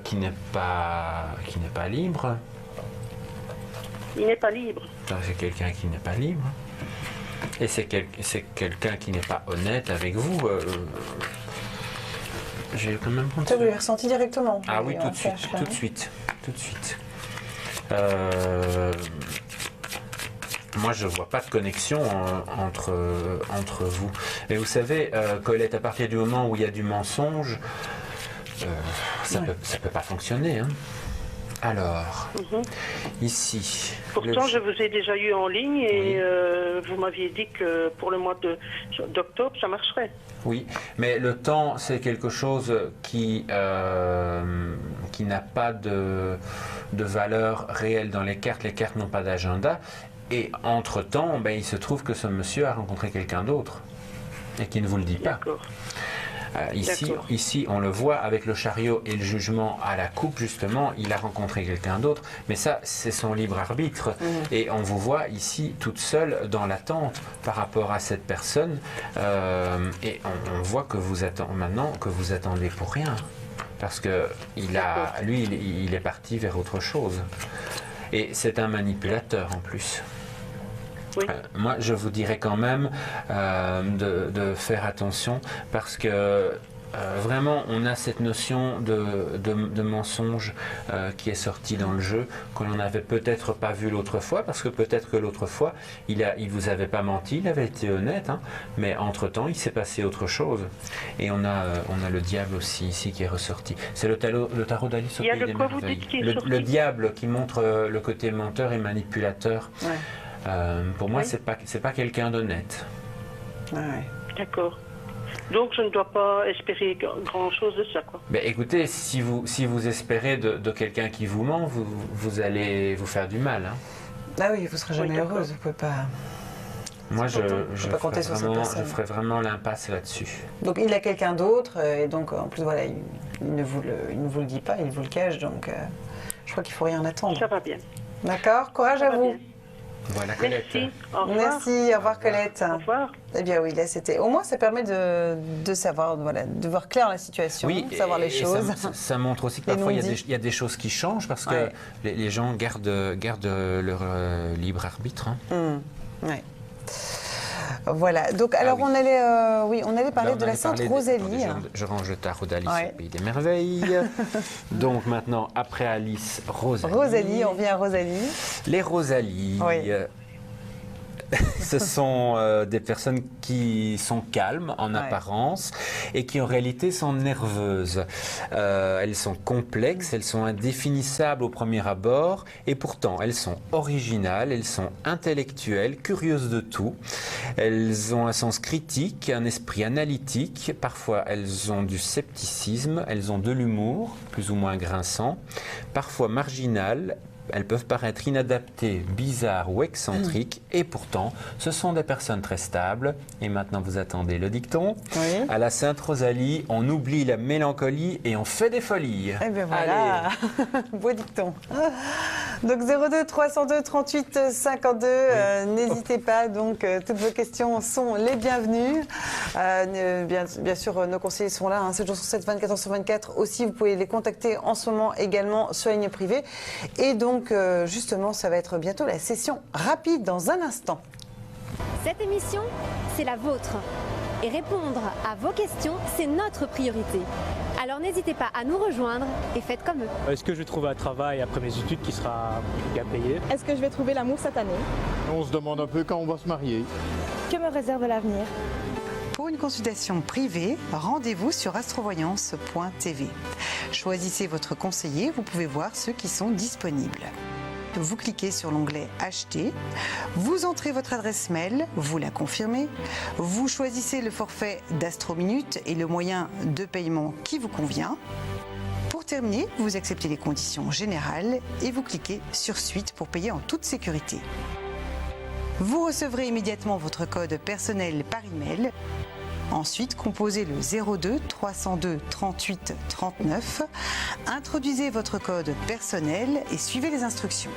qui n'est pas libre. Il n'est pas libre. C'est quelqu'un qui n'est pas libre. Et c'est quelqu'un qui n'est pas honnête avec vous. J'ai quand même Ça, vous l'avez ressenti directement? Ah oui, tout de suite. Moi, je ne vois pas de connexion entre vous. Mais vous savez, Colette, à partir du moment où il y a du mensonge, ça peut pas fonctionner. Hein. Alors, ici... Pourtant, je vous ai déjà eu en ligne et vous m'aviez dit que pour le mois d'octobre, ça marcherait. Oui, mais le temps, c'est quelque chose qui n'a pas de valeur réelle dans les cartes. Les cartes n'ont pas d'agenda. Et entre-temps, il se trouve que ce monsieur a rencontré quelqu'un d'autre et qui ne vous le dit pas. D'accord. Ici, on le voit avec le chariot et le jugement à la coupe, justement, il a rencontré quelqu'un d'autre. Mais ça, c'est son libre arbitre. Et on vous voit ici toute seule dans l'attente par rapport à cette personne. Et on voit que vous attendez pour rien. Parce que il est parti vers autre chose. Et c'est un manipulateur en plus. Oui. Moi, je vous dirais quand même de faire attention parce que vraiment, on a cette notion de mensonge qui est sortie dans le jeu, que l'on n'avait peut-être pas vu l'autre fois, parce que peut-être que l'autre fois, il vous avait pas menti, il avait été honnête, hein, mais entre-temps, il s'est passé autre chose. Et on a le diable aussi ici qui est ressorti. C'est le tarot d'Alice au Pays des Merveilles. Le diable qui montre le côté menteur et manipulateur. Ouais. Pour moi, c'est pas quelqu'un d'honnête. Ouais. D'accord. Donc je ne dois pas espérer grand-chose de ça, quoi. Mais écoutez, si vous espérez de quelqu'un qui vous ment, vous allez vous faire du mal. Hein. Ah oui, vous ne serez jamais heureuse, vous ne pouvez pas... Moi, je ferai vraiment l'impasse là-dessus. Donc il a quelqu'un d'autre, et donc en plus, voilà, il ne vous le dit pas, il vous le cache, donc je crois qu'il ne faut rien attendre. Ça va bien. D'accord, courage à vous. Voilà, Colette. Merci. Au revoir. Merci, au revoir Colette. Au revoir. Eh bien oui, là c'était. Au moins ça permet de savoir, voilà, de voir clair la situation, de savoir les choses. Ça montre aussi que parfois il y a des choses qui changent parce que les gens gardent leur libre arbitre. Hein. Ouais. Voilà, donc alors on allait parler de la Sainte Rosalie. Je range le tarot d'Alice au Pays des Merveilles. Donc maintenant, après Alice, Rosalie. Rosalie, on vient à Rosalie. Les Rosalies. Oui. Ce sont des personnes qui sont calmes en apparence et qui en réalité sont nerveuses. Elles sont complexes, elles sont indéfinissables au premier abord et pourtant elles sont originales, elles sont intellectuelles, curieuses de tout. Elles ont un sens critique, un esprit analytique. Parfois elles ont du scepticisme, elles ont de l'humour, plus ou moins grinçant, parfois marginal. Elles peuvent paraître inadaptées, bizarres ou excentriques, et pourtant, ce sont des personnes très stables. Et maintenant, vous attendez le dicton. Oui. À la Sainte Rosalie, on oublie la mélancolie et on fait des folies. Eh bien voilà, beau dicton. Donc 02 302 38 52, n'hésitez pas, donc toutes vos questions sont les bienvenues. Bien sûr, nos conseillers sont là, 7 jours sur 7, 24 heures sur 24. Aussi, vous pouvez les contacter en ce moment également sur la ligne privée. Et donc, justement, ça va être bientôt la session rapide dans un instant. Cette émission, c'est la vôtre. Et répondre à vos questions, c'est notre priorité. Alors n'hésitez pas à nous rejoindre et faites comme eux. Est-ce que je vais trouver un travail après mes études qui sera bien payé? Est-ce que je vais trouver l'amour cette année? On se demande un peu quand on va se marier. Que me réserve l'avenir? Pour une consultation privée, rendez-vous sur astrovoyance.tv. Choisissez votre conseiller, vous pouvez voir ceux qui sont disponibles. Vous cliquez sur l'onglet « Acheter », vous entrez votre adresse mail, vous la confirmez, vous choisissez le forfait d'Astro Minute et le moyen de paiement qui vous convient. Pour terminer, vous acceptez les conditions générales et vous cliquez sur Suite pour payer en toute sécurité. Vous recevrez immédiatement votre code personnel par email. Ensuite, composez le 02 302 38 39, introduisez votre code personnel et suivez les instructions.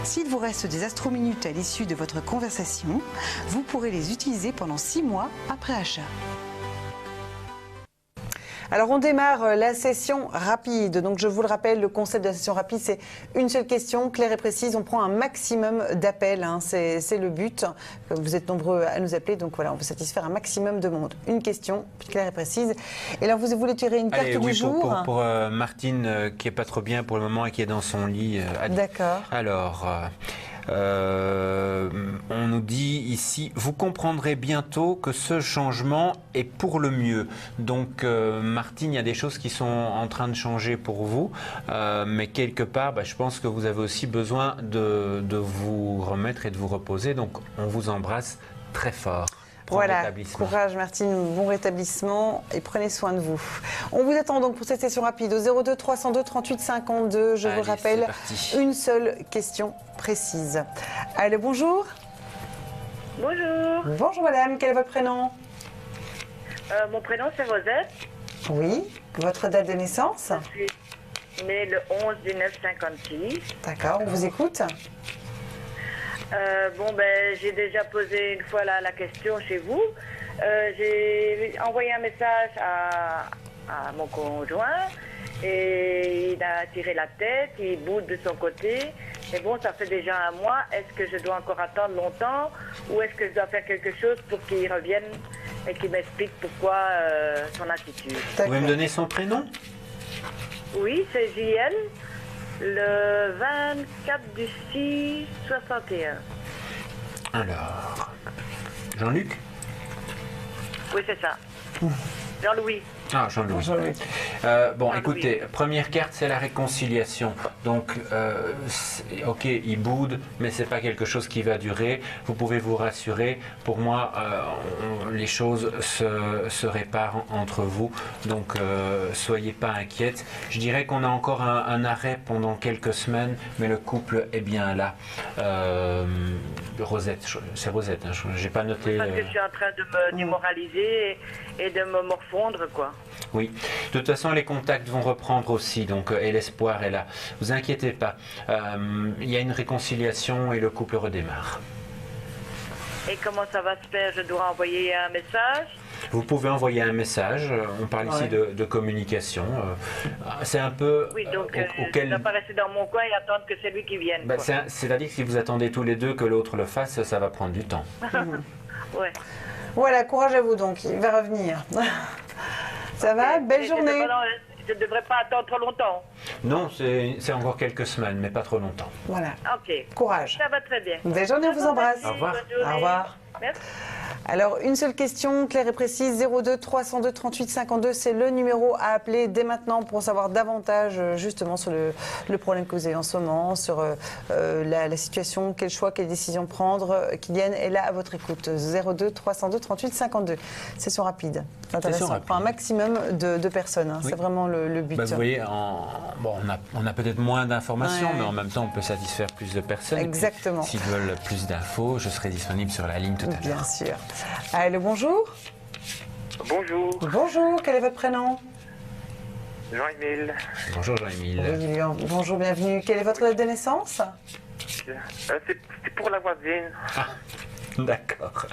S'il vous reste des astrominutes à l'issue de votre conversation, vous pourrez les utiliser pendant 6 mois après achat. Alors on démarre la session rapide. Donc je vous le rappelle, le concept de la session rapide, c'est une seule question, claire et précise. On prend un maximum d'appels, hein. C'est le but. Vous êtes nombreux à nous appeler, donc voilà, on veut satisfaire un maximum de monde. Une question claire et précise. Et là, vous voulez tirer une carte du jour pour Martine, qui est pas trop bien pour le moment et qui est dans son lit. D'accord. Alors... on nous dit ici, vous comprendrez bientôt que ce changement est pour le mieux. Donc Martine, il y a des choses qui sont en train de changer pour vous, mais quelque part, je pense que vous avez aussi besoin de vous remettre et de vous reposer. Donc on vous embrasse très fort. Voilà, courage Martine, bon rétablissement et prenez soin de vous. On vous attend donc pour cette session rapide au 02 302 38 52. Je vous rappelle, une seule question précise. Allez, bonjour. Bonjour. Bonjour madame, quel est votre prénom? Mon prénom c'est Rosette. Oui, votre date de naissance? Je suis née le 11 du 9 56. D'accord, on vous écoute. J'ai déjà posé une fois la question chez vous. J'ai envoyé un message à mon conjoint et il a tiré la tête, il boude de son côté. Mais bon, ça fait déjà un mois. Est-ce que je dois encore attendre longtemps ou est-ce que je dois faire quelque chose pour qu'il revienne et qu'il m'explique pourquoi son attitude? Vous pouvez me donner son prénom? Oui, c'est JL. Le 24 du 6 61. Alors, Jean-Luc? Oui, c'est ça. Jean-Louis. Ah, Jean-Louis. Écoutez, première carte, c'est la réconciliation. Donc, ok, il boude, mais c'est pas quelque chose qui va durer. Vous pouvez vous rassurer. Pour moi, les choses se réparent entre vous. Donc, soyez pas inquiètes. Je dirais qu'on a encore un arrêt pendant quelques semaines, mais le couple est bien là. Rosette, c'est Rosette. Hein, j'ai pas noté. Parce que je suis en train de me démoraliser et de me morfondre, quoi. Oui, de toute façon les contacts vont reprendre aussi, donc, et l'espoir est là. Vous inquiétez pas, il y a une réconciliation et le couple redémarre. Et comment ça va se faire? Je dois envoyer un message? Vous pouvez envoyer un message, on parle ici de communication. C'est un peu... Oui, donc je dois pas rester dans mon coin et attendre que c'est lui qui vienne. C'est-à-dire que si vous attendez tous les deux que l'autre le fasse, ça va prendre du temps. Ouais. Voilà, courage à vous donc, il va revenir. Ça va? Belle journée. Je ne devrais pas attendre trop longtemps. Non, c'est encore quelques semaines, mais pas trop longtemps. Voilà. Ok. Courage. Ça va très bien. Belle journée, on vous embrasse. Au revoir. Au revoir. Merci. Alors, une seule question, claire et précise, 02 302 38 52, c'est le numéro à appeler dès maintenant pour en savoir davantage justement sur le problème que vous avez en ce moment, sur la situation, quel choix, quelle décision prendre. Kylian est là à votre écoute. 02 302 38 52. Session rapide. Intéressant. Pour un maximum de personnes. Hein. Oui. C'est vraiment le but. Vous voyez, on a peut-être moins d'informations, mais en même temps, on peut satisfaire plus de personnes. Exactement. S'ils veulent plus d'infos, je serai disponible sur la ligne tout à l'heure. Bien sûr. Allô, bonjour. Bonjour. Bonjour, quel est votre prénom? Jean-Émile. Bonjour Jean-Émile. Oui, bonjour, bienvenue. Quelle est votre date de naissance? C'est pour la voisine. Ah, d'accord.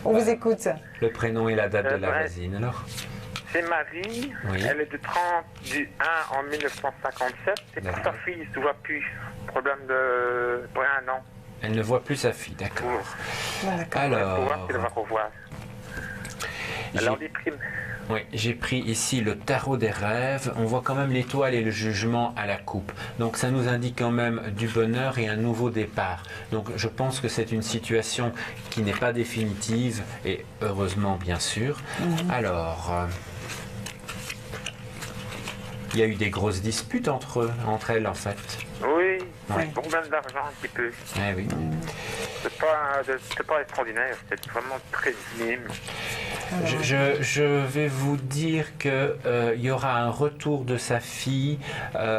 On vous écoute. Le prénom et la date de la voisine, alors? C'est Marie, oui. Elle est de 30 du 1 en 1957. C'est pour sa fille, elle ne se voit plus. Problème pour un an. Elle ne voit plus sa fille, d'accord. Alors, pour voir si elle va revoir. Alors, des primes. Oui, j'ai pris ici le tarot des rêves. On voit quand même l'étoile et le jugement à la coupe. Donc ça nous indique quand même du bonheur et un nouveau départ. Donc je pense que c'est une situation qui n'est pas définitive et heureusement bien sûr. Alors, il y a eu des grosses disputes entre elles en fait. Oui, problème d'argent un petit peu. Eh oui. C'est pas extraordinaire, c'est vraiment très minime. Je vais vous dire qu'il y aura un retour de sa fille,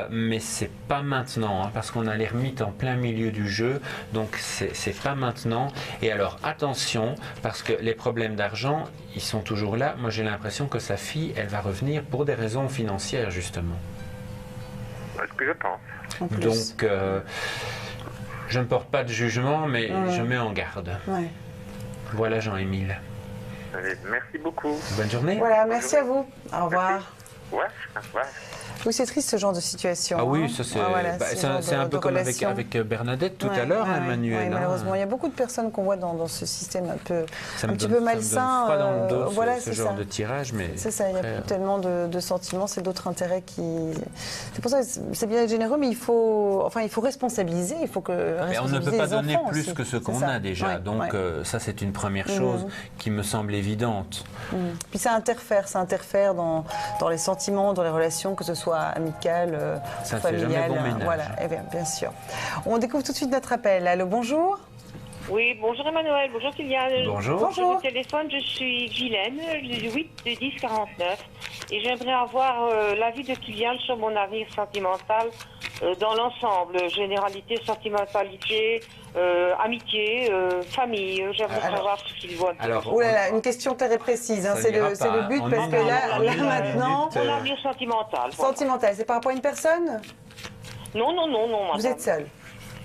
mais c'est pas maintenant, hein, parce qu'on a l'ermite en plein milieu du jeu, donc c'est pas maintenant. Et alors attention, parce que les problèmes d'argent, ils sont toujours là. Moi j'ai l'impression que sa fille, elle va revenir pour des raisons financières justement. C'est ce que je pense. Donc je ne porte pas de jugement, mais je mets en garde. Ouais. Voilà Jean-Émile. Merci beaucoup. Bonne journée. Voilà, merci à vous. Au revoir. Ouais, ouais. Oui, c'est triste ce genre de situation. Ah oui, hein. ça c'est Voilà, c'est un peu comme avec Bernadette tout à l'heure, Emmanuel. Ouais, hein. malheureusement, il y a beaucoup de personnes qu'on voit dans ce système un petit peu Ça malsain. me donne froid dans le dos, voilà, ce c'est genre ça. de tirage, mais C'est ça, il n'y a plus tellement de sentiments, c'est d'autres intérêts qui. C'est pour ça que c'est bien être généreux, mais il faut responsabiliser, il faut que. Mais on ne peut pas donner plus aussi. que ce qu'on a déjà, Ouais, donc ouais. ça c'est une première chose qui me semble évidente. Puis ça interfère dans les sentiments, dans les relations, que ce soit amicales, ça ne fait jamais familiales. bon ménage. Voilà, eh bien sûr. On découvre tout de suite notre appel. Allô, bonjour. Oui, bonjour Emmanuel, bonjour Kylian. Bonjour. Je vous téléphone, je suis Guylaine, du 8 de 10 49 et j'aimerais avoir l'avis de Kylian sur mon avenir sentimental dans l'ensemble, généralité, sentimentalité, amitié, famille. J'aimerais savoir ce qu'il voit. Oh là là, une question claire et précise, hein, c'est le but, parce que là maintenant... Mon avenir sentimental. Sentimental, c'est par rapport à une personne? Non. Vous êtes seule?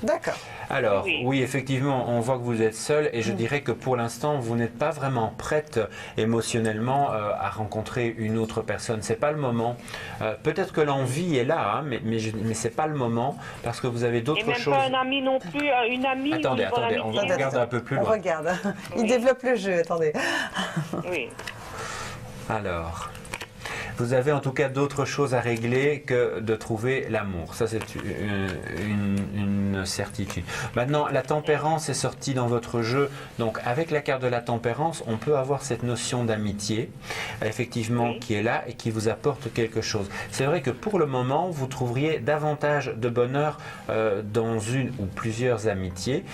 D'accord. Alors, oui, effectivement, on voit que vous êtes seule et je dirais que pour l'instant, vous n'êtes pas vraiment prête émotionnellement à rencontrer une autre personne. C'est pas le moment. Peut-être que l'envie est là, hein, mais c'est pas le moment parce que vous avez d'autres choses. Et même pas un ami non plus, une amie. Attendez, on regarde un peu plus loin. On regarde. Il développe le jeu, attendez. Oui. Alors... Vous avez en tout cas d'autres choses à régler que de trouver l'amour. Ça, c'est une certitude. Maintenant, la tempérance est sortie dans votre jeu. Donc, avec la carte de la tempérance, on peut avoir cette notion d'amitié, effectivement, qui est là et qui vous apporte quelque chose. C'est vrai que pour le moment, vous trouveriez davantage de bonheur dans une ou plusieurs amitiés.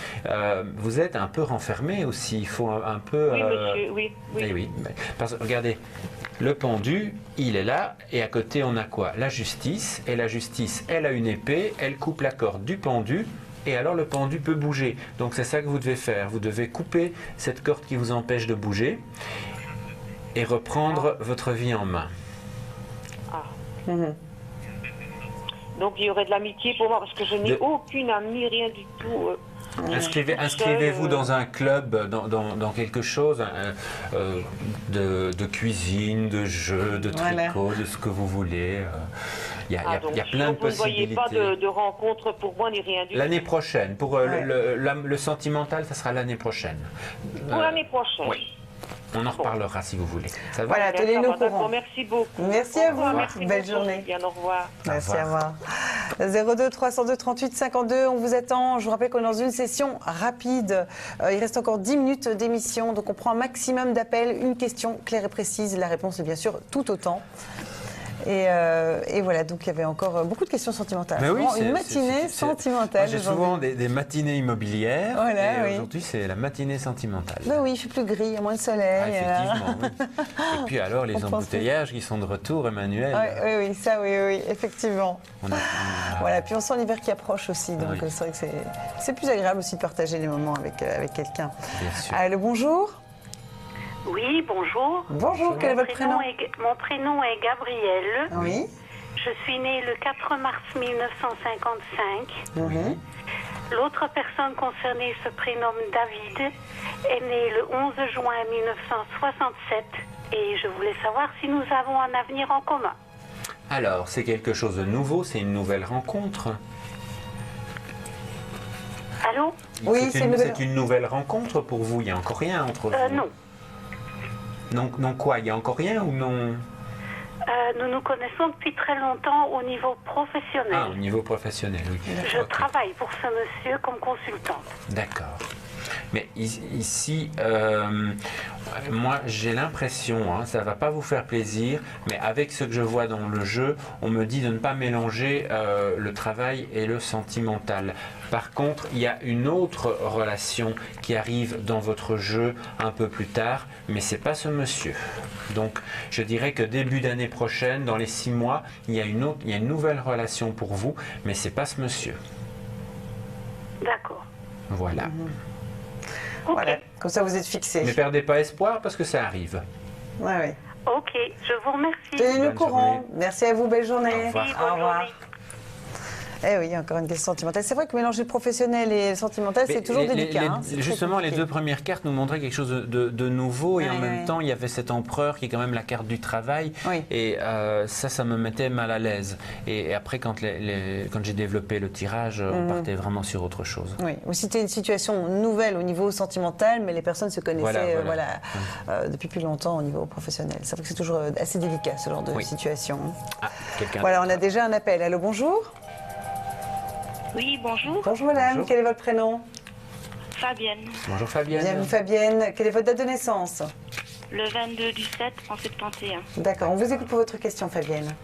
Vous êtes un peu renfermé aussi. Il faut un peu... Oui, monsieur, oui. Eh oui. Parce que, regardez, le pendu, il est là, et à côté on a quoi? La justice, et la justice, elle a une épée, elle coupe la corde du pendu, et alors le pendu peut bouger. Donc c'est ça que vous devez faire, vous devez couper cette corde qui vous empêche de bouger, et reprendre votre vie en main. Donc il y aurait de l'amitié pour moi, parce que je n'ai aucune amie, rien du tout. Inscrivez-vous dans un club, dans quelque chose de cuisine, de jeu, de tricot, de ce que vous voulez. Il y a plein de possibilités. Vous ne voyez pas de rencontre pour moi ni rien du tout. L'année prochaine. Pour le sentimental, ça sera l'année prochaine. Pour l'année prochaine. Oui. On en reparlera si vous voulez. Ça va? Voilà, tenez-nous au courant. Merci beaucoup. Merci à vous. Belle beaucoup, journée. Bien, au revoir. Merci, au revoir. 02 302 38 52, on vous attend. Je vous rappelle qu'on est dans une session rapide. Il reste encore 10 minutes d'émission, donc on prend un maximum d'appels. Une question claire et précise. La réponse est bien sûr tout autant. Et voilà, donc il y avait encore beaucoup de questions sentimentales. Mais oui, une matinée sentimentale. J'ai souvent des matinées immobilières. Voilà, et aujourd'hui, c'est la matinée sentimentale. Ben oui, il fait plus gris, il y a moins de soleil. Effectivement. Oui. Et puis alors, les embouteillages qui sont de retour, Emmanuel. Oui, effectivement. Voilà, puis on sent l'hiver qui approche aussi, donc c'est vrai que c'est plus agréable aussi de partager les moments avec quelqu'un. Bien sûr. Allô, bonjour. Oui, bonjour. Bonjour, quel est votre prénom? Mon prénom est Gabrielle. Oui. Je suis née le 4 mars 1955. L'autre personne concernée se prénomme David, est né le 11 juin 1967 et je voulais savoir si nous avons un avenir en commun. Alors, c'est quelque chose de nouveau, c'est une nouvelle rencontre. Allô? Oui, c'est une nouvelle rencontre pour vous, il n'y a encore rien entre vous? Non. Non quoi, il n'y a encore rien ou non? Nous nous connaissons depuis très longtemps au niveau professionnel. Ah, au niveau professionnel, oui. Je travaille pour ce monsieur comme consultante. D'accord. Mais ici, moi j'ai l'impression, hein, ça ne va pas vous faire plaisir, mais avec ce que je vois dans le jeu, on me dit de ne pas mélanger le travail et le sentimental. Par contre, il y a une autre relation qui arrive dans votre jeu un peu plus tard, mais ce n'est pas ce monsieur. Donc, je dirais que début d'année prochaine, dans les 6 mois, il y a une nouvelle relation pour vous, mais ce n'est pas ce monsieur. D'accord. Voilà. Voilà, comme ça vous êtes fixé. Ne perdez pas espoir parce que ça arrive. Oui, oui. Ok, je vous remercie. Tenez-nous au Bonne courant. journée. Merci à vous, belle journée. Au revoir. Au revoir. Eh oui, encore une question sentimentale. C'est vrai que mélanger le professionnel et le sentimental, c'est toujours délicat. Justement, les 2 premières cartes nous montraient quelque chose de nouveau et en même temps, il y avait cet empereur qui est quand même la carte du travail. Et ça me mettait mal à l'aise. Et après, quand j'ai développé le tirage, on partait vraiment sur autre chose. Oui, ou c'était une situation nouvelle au niveau sentimental, mais les personnes se connaissaient depuis plus longtemps au niveau professionnel. C'est vrai que c'est toujours assez délicat, ce genre de situation. Ah, voilà, on a déjà un appel. Allô, bonjour. Oui, bonjour. Bonjour madame, quel est votre prénom? Fabienne. Bonjour Fabienne. Bienvenue Fabienne. Quelle est votre date de naissance? Le 22 du 7 en 71. D'accord, on vous écoute pour votre question Fabienne.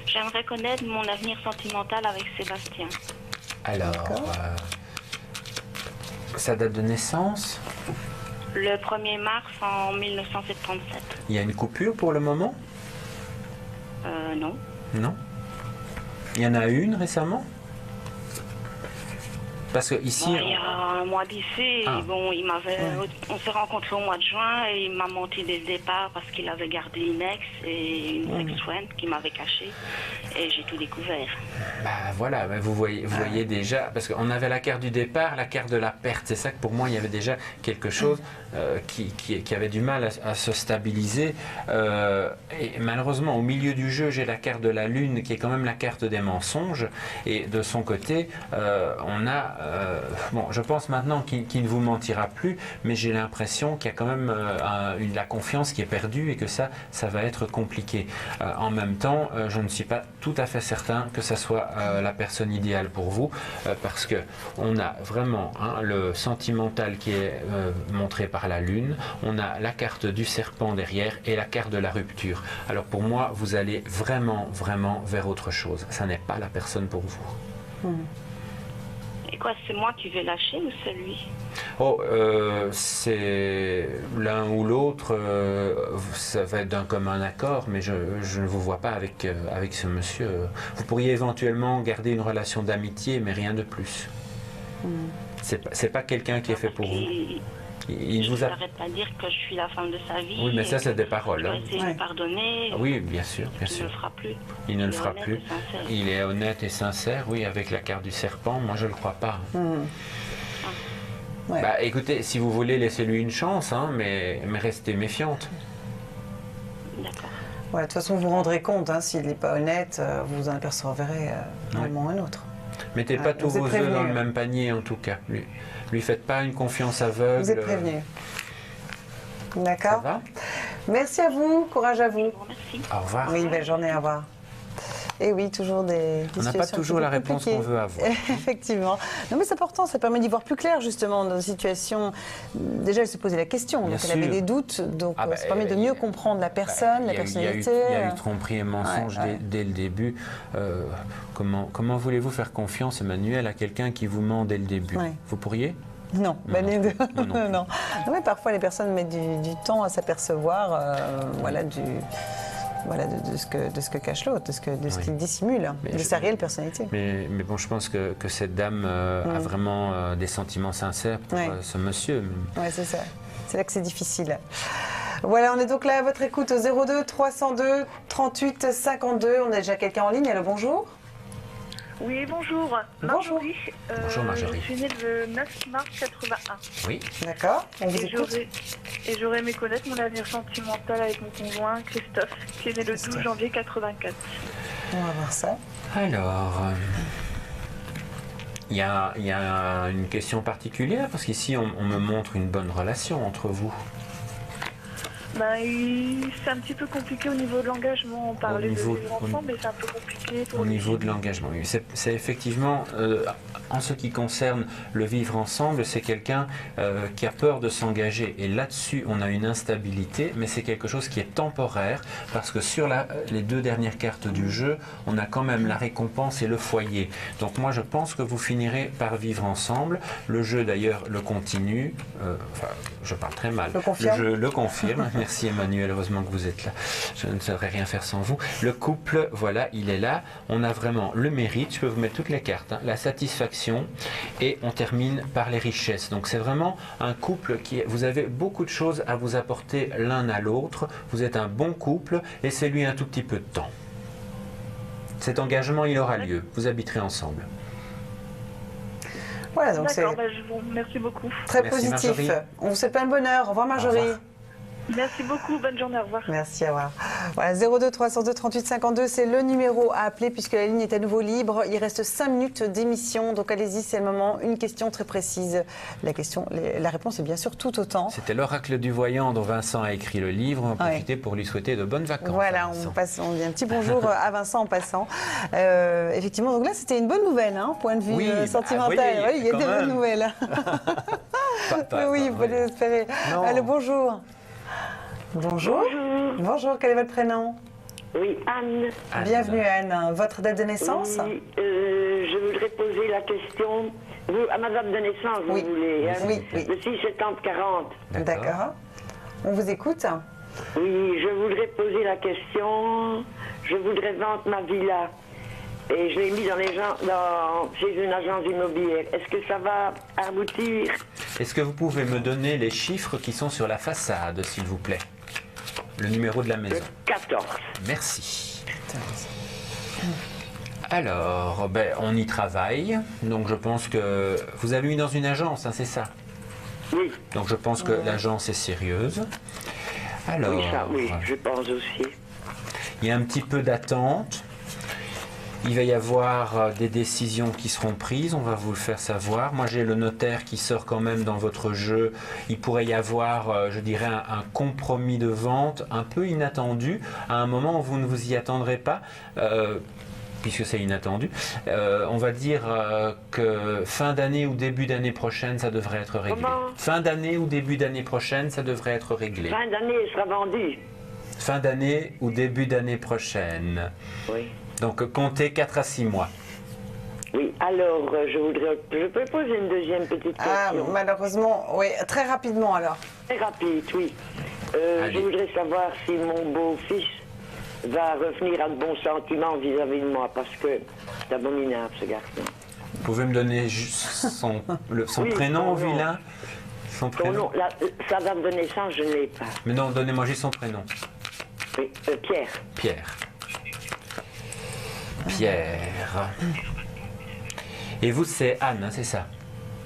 J'aimerais connaître mon avenir sentimental avec Sébastien. Alors, sa date de naissance? Le 1er mars en 1977. Il y a une coupure pour le moment? Non. Non? Il y en a une récemment? Parce que ici, il y a un mois d'ici, bon, on s'est rencontrés au mois de juin et il m'a menti dès le départ parce qu'il avait gardé une ex et une ex-friend qui m'avait caché et j'ai tout découvert. Bah voilà, vous voyez déjà, parce qu'on avait la carte du départ, la carte de la perte. C'est ça que pour moi, il y avait déjà quelque chose qui avait du mal à se stabiliser. Et malheureusement, au milieu du jeu, j'ai la carte de la lune qui est quand même la carte des mensonges. Et de son côté, on a... bon, je pense maintenant qu'il ne vous mentira plus, mais j'ai l'impression qu'il y a quand même la confiance qui est perdue et que ça va être compliqué. En même temps, je ne suis pas tout à fait certain que ça soit la personne idéale pour vous, parce que on a vraiment le sentimental qui est montré par la lune, on a la carte du serpent derrière et la carte de la rupture. Alors pour moi, vous allez vraiment vers autre chose. Ça n'est pas la personne pour vous. Et quoi, c'est moi qui vais lâcher ou c'est lui? Oh, c'est l'un ou l'autre, ça va être d'un commun accord, mais je ne vous vois pas avec ce monsieur. Vous pourriez éventuellement garder une relation d'amitié, mais rien de plus. C'est pas quelqu'un qui est fait pour vous. Il vous arrête pas de dire que je suis la femme de sa vie. Oui, mais ça, c'est des paroles. Il va essayer de me pardonner. Oui, bien sûr, bien sûr. Il ne le fera plus. Il ne le fera plus. Il est honnête et sincère, oui, avec la carte du serpent. Moi, je ne le crois pas. Bah, écoutez, si vous voulez, laissez-lui une chance, mais restez méfiante. D'accord. Ouais, de toute façon, vous vous rendrez compte, s'il n'est pas honnête, vous en apercevrez un moment ou un autre. Mettez pas tous vos œufs dans le même panier, en tout cas. Lui faites pas une confiance aveugle. Vous êtes prévenu. D'accord. Merci à vous, courage à vous. Merci. Au revoir. Oui, belle journée, au revoir. Et oui, toujours des on n'a pas toujours la réponse qu'on veut avoir. Effectivement. Non, mais c'est important, ça permet d'y voir plus clair, justement, dans une situation. Déjà, elle se posait la question, donc elle avait des doutes, donc ça permet de mieux comprendre la personne, la personnalité. Il y a eu tromperie et mensonge dès le début. Comment voulez-vous faire confiance, Emmanuel, à quelqu'un qui vous ment dès le début? Vous pourriez? Non, non. Mais parfois, les personnes mettent du temps à s'apercevoir, de ce que cache l'autre, de ce qu'il dissimule, de sa réelle personnalité. Mais bon, je pense que cette dame a vraiment des sentiments sincères pour ce monsieur. Oui, c'est ça. C'est là que c'est difficile. Voilà, on est donc là à votre écoute au 02 302 38 52. On a déjà quelqu'un en ligne. Allô, bonjour. Oui, bonjour. Bonjour. Bonjour Marjorie. Je suis née le 9 mars 81. Oui. D'accord. On vous écoute. Et j'aurais aimé connaître mon avenir sentimental avec mon conjoint Christophe, qui est né le 12 janvier 84. On va voir ça. Alors, il y a une question particulière, parce qu'ici on me montre une bonne relation entre vous. C'est un petit peu compliqué au niveau de l'engagement. On parlait de vivre ensemble, mais c'est un peu compliqué. Au niveau de l'engagement, oui. C'est effectivement En ce qui concerne le vivre ensemble, c'est quelqu'un qui a peur de s'engager. Et là-dessus, on a une instabilité, mais c'est quelque chose qui est temporaire, parce que sur les 2 dernières cartes du jeu, on a quand même la récompense et le foyer. Donc moi, je pense que vous finirez par vivre ensemble. Le jeu, d'ailleurs, le continue. Enfin, je parle très mal. Le jeu le confirme. Merci Emmanuel, heureusement que vous êtes là. Je ne saurais rien faire sans vous. Le couple, voilà, il est là. On a vraiment le mérite. Je peux vous mettre toutes les cartes. Hein. La satisfaction. Et on termine par les richesses. Donc c'est vraiment un couple vous avez beaucoup de choses à vous apporter l'un à l'autre. Vous êtes un bon couple, laissez-lui un tout petit peu de temps. Cet engagement, il aura lieu. Vous habiterez ensemble. Voilà, donc c'est merci beaucoup. Très Merci, positif. Marjorie. On vous souhaite plein de bonheur. Au revoir Marjorie. Au revoir. Merci beaucoup, bonne journée, au revoir. Merci, au revoir. Voilà, 02 302 38 52, c'est le numéro à appeler puisque la ligne est à nouveau libre. Il reste 5 minutes d'émission, donc allez-y, c'est le moment. Une question très précise. La réponse est bien sûr tout autant. C'était l'oracle du voyant dont Vincent a écrit le livre. On va profiter pour lui souhaiter de bonnes vacances. Voilà, on dit un petit bonjour à Vincent en passant. Effectivement, donc là, c'était une bonne nouvelle, hein, point de vue sentimental. Il y a des bonnes nouvelles. Oui, il faut l'espérer. Allô, bonjour. Bonjour. Bonjour, quel est votre prénom? Oui, Anne. Bienvenue Anne. Votre date de naissance? Oui, je voudrais poser la question. À ma date de naissance, vous voulez, hein? Oui. Le 6-70-40. D'accord. On vous écoute? Oui, je voudrais poser la question. Je voudrais vendre ma villa. Et je l'ai mis chez une agence immobilière. Est-ce que ça va aboutir? Est-ce que vous pouvez me donner les chiffres qui sont sur la façade, s'il vous plaît? Le numéro de la maison. 14. Merci. 14. Alors, on y travaille. Donc je pense que vous avez mis dans une agence, hein, c'est ça? Oui. Donc je pense que l'agence est sérieuse. Alors, oui, je pense aussi. Il y a un petit peu d'attente. Il va y avoir des décisions qui seront prises, on va vous le faire savoir. Moi j'ai le notaire qui sort quand même dans votre jeu. Il pourrait y avoir, je dirais, un compromis de vente un peu inattendu, à un moment où vous ne vous y attendrez pas. Puisque c'est inattendu, on va dire que fin d'année ou début d'année prochaine, ça devrait être réglé. Fin d'année ou début d'année prochaine, ça devrait être réglé. Fin d'année, il sera vendu. Fin d'année ou début d'année prochaine. Oui. Donc comptez 4 à 6 mois. Oui, alors je peux poser une deuxième petite question. Malheureusement, oui, très rapidement alors. Très rapide, oui. Je voudrais savoir si mon beau-fils va revenir à de bons sentiments vis-à-vis de moi, parce que c'est abominable ce garçon. Vous pouvez me donner juste son prénom, vilain? Son prénom? Sa date de naissance, je ne l'ai pas. Mais non, donnez-moi juste son prénom. Oui, Pierre. Pierre. Et vous, c'est Anne, hein, c'est ça?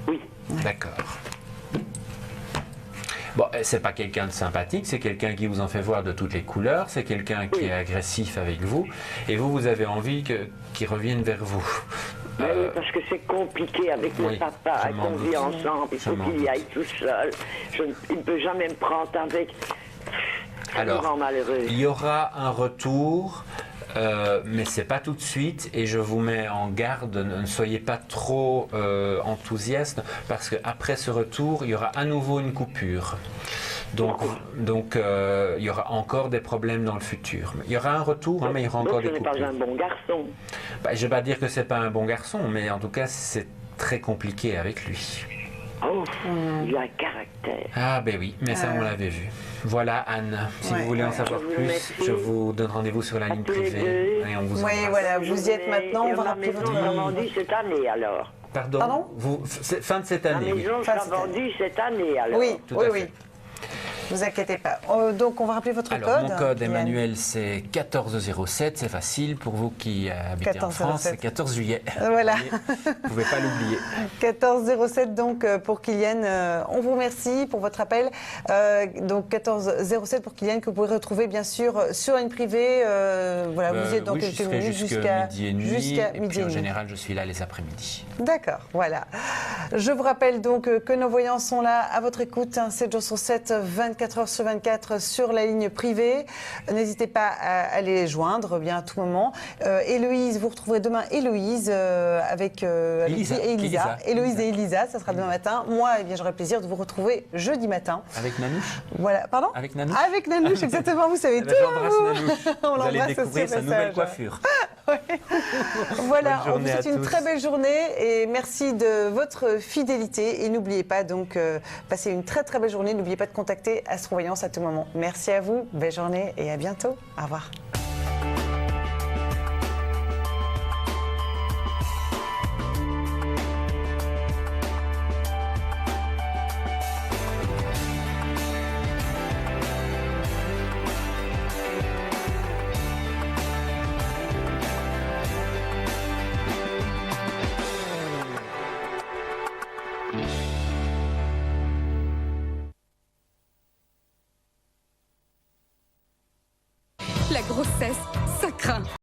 Oui. D'accord. Bon, c'est pas quelqu'un de sympathique, c'est quelqu'un qui vous en fait voir de toutes les couleurs, c'est quelqu'un qui est agressif avec vous, et vous avez envie qu'il revienne vers vous. Oui, parce que c'est compliqué avec le papa, qu'on vit ensemble, il faut qu'il y aille tout seul. Il ne peut jamais me prendre avec. Alors, il y aura un retour. Mais c'est pas tout de suite, et je vous mets en garde, ne soyez pas trop enthousiaste, parce qu'après ce retour, il y aura à nouveau une coupure. Donc il y aura encore des problèmes dans le futur. Il y aura un retour, mais il y aura encore des coupures. Ce n'est pas un bon garçon. Je ne vais pas dire que c'est pas un bon garçon, mais en tout cas, c'est très compliqué avec lui. Oh, il a un caractère. Ah ben oui, mais ça on l'avait vu. Voilà Anne, si vous voulez en savoir plus, je vous donne rendez-vous sur la ligne privée. Et on vous embrasse. Oui, voilà, vous y êtes maintenant, on va rappeler votre maison sera vendue cette année alors. Pardon, fin de cette année. La maison sera vendue cette année alors. Oui, tout à fait. Ne vous inquiétez pas. Donc, on va rappeler votre code. Alors, mon code, Emmanuel, c'est 1407. C'est facile pour vous qui habitez en France. C'est 14 juillet. Voilà. Vous ne pouvez pas l'oublier. 1407, donc, pour Kylian. On vous remercie pour votre appel. Donc, 1407 pour Kylian, que vous pouvez retrouver, bien sûr, sur une privée. Voilà, vous êtes dans quelques minutes jusqu'à midi et demi. Et puis, en général, je suis là les après-midi. D'accord, voilà. Je vous rappelle donc que nos voyants sont là à votre écoute, 7 jours sur 7, 24 24 heures sur 24 sur la ligne privée. N'hésitez pas à les joindre bien à tout moment. Héloïse, vous retrouverez demain Héloïse avec Elisa. Héloïse et Elisa, ça sera demain matin. Moi, eh bien, j'aurai plaisir de vous retrouver jeudi matin. Avec Nanouche. Voilà, pardon. Avec Nanouche. Avec Nanouche, exactement. Vous savez tout. J'embrasse Nanouche. On vous allez l'embrasse découvrir aussi, sa nouvelle coiffure. Voilà, on vous souhaite une tous. très belle journée et merci de votre fidélité. Et n'oubliez pas donc, passez une très très belle journée. N'oubliez pas de contacter Astrovoyance à tout moment. Merci à vous, belle journée et à bientôt. Au revoir. La grossesse, ça craint.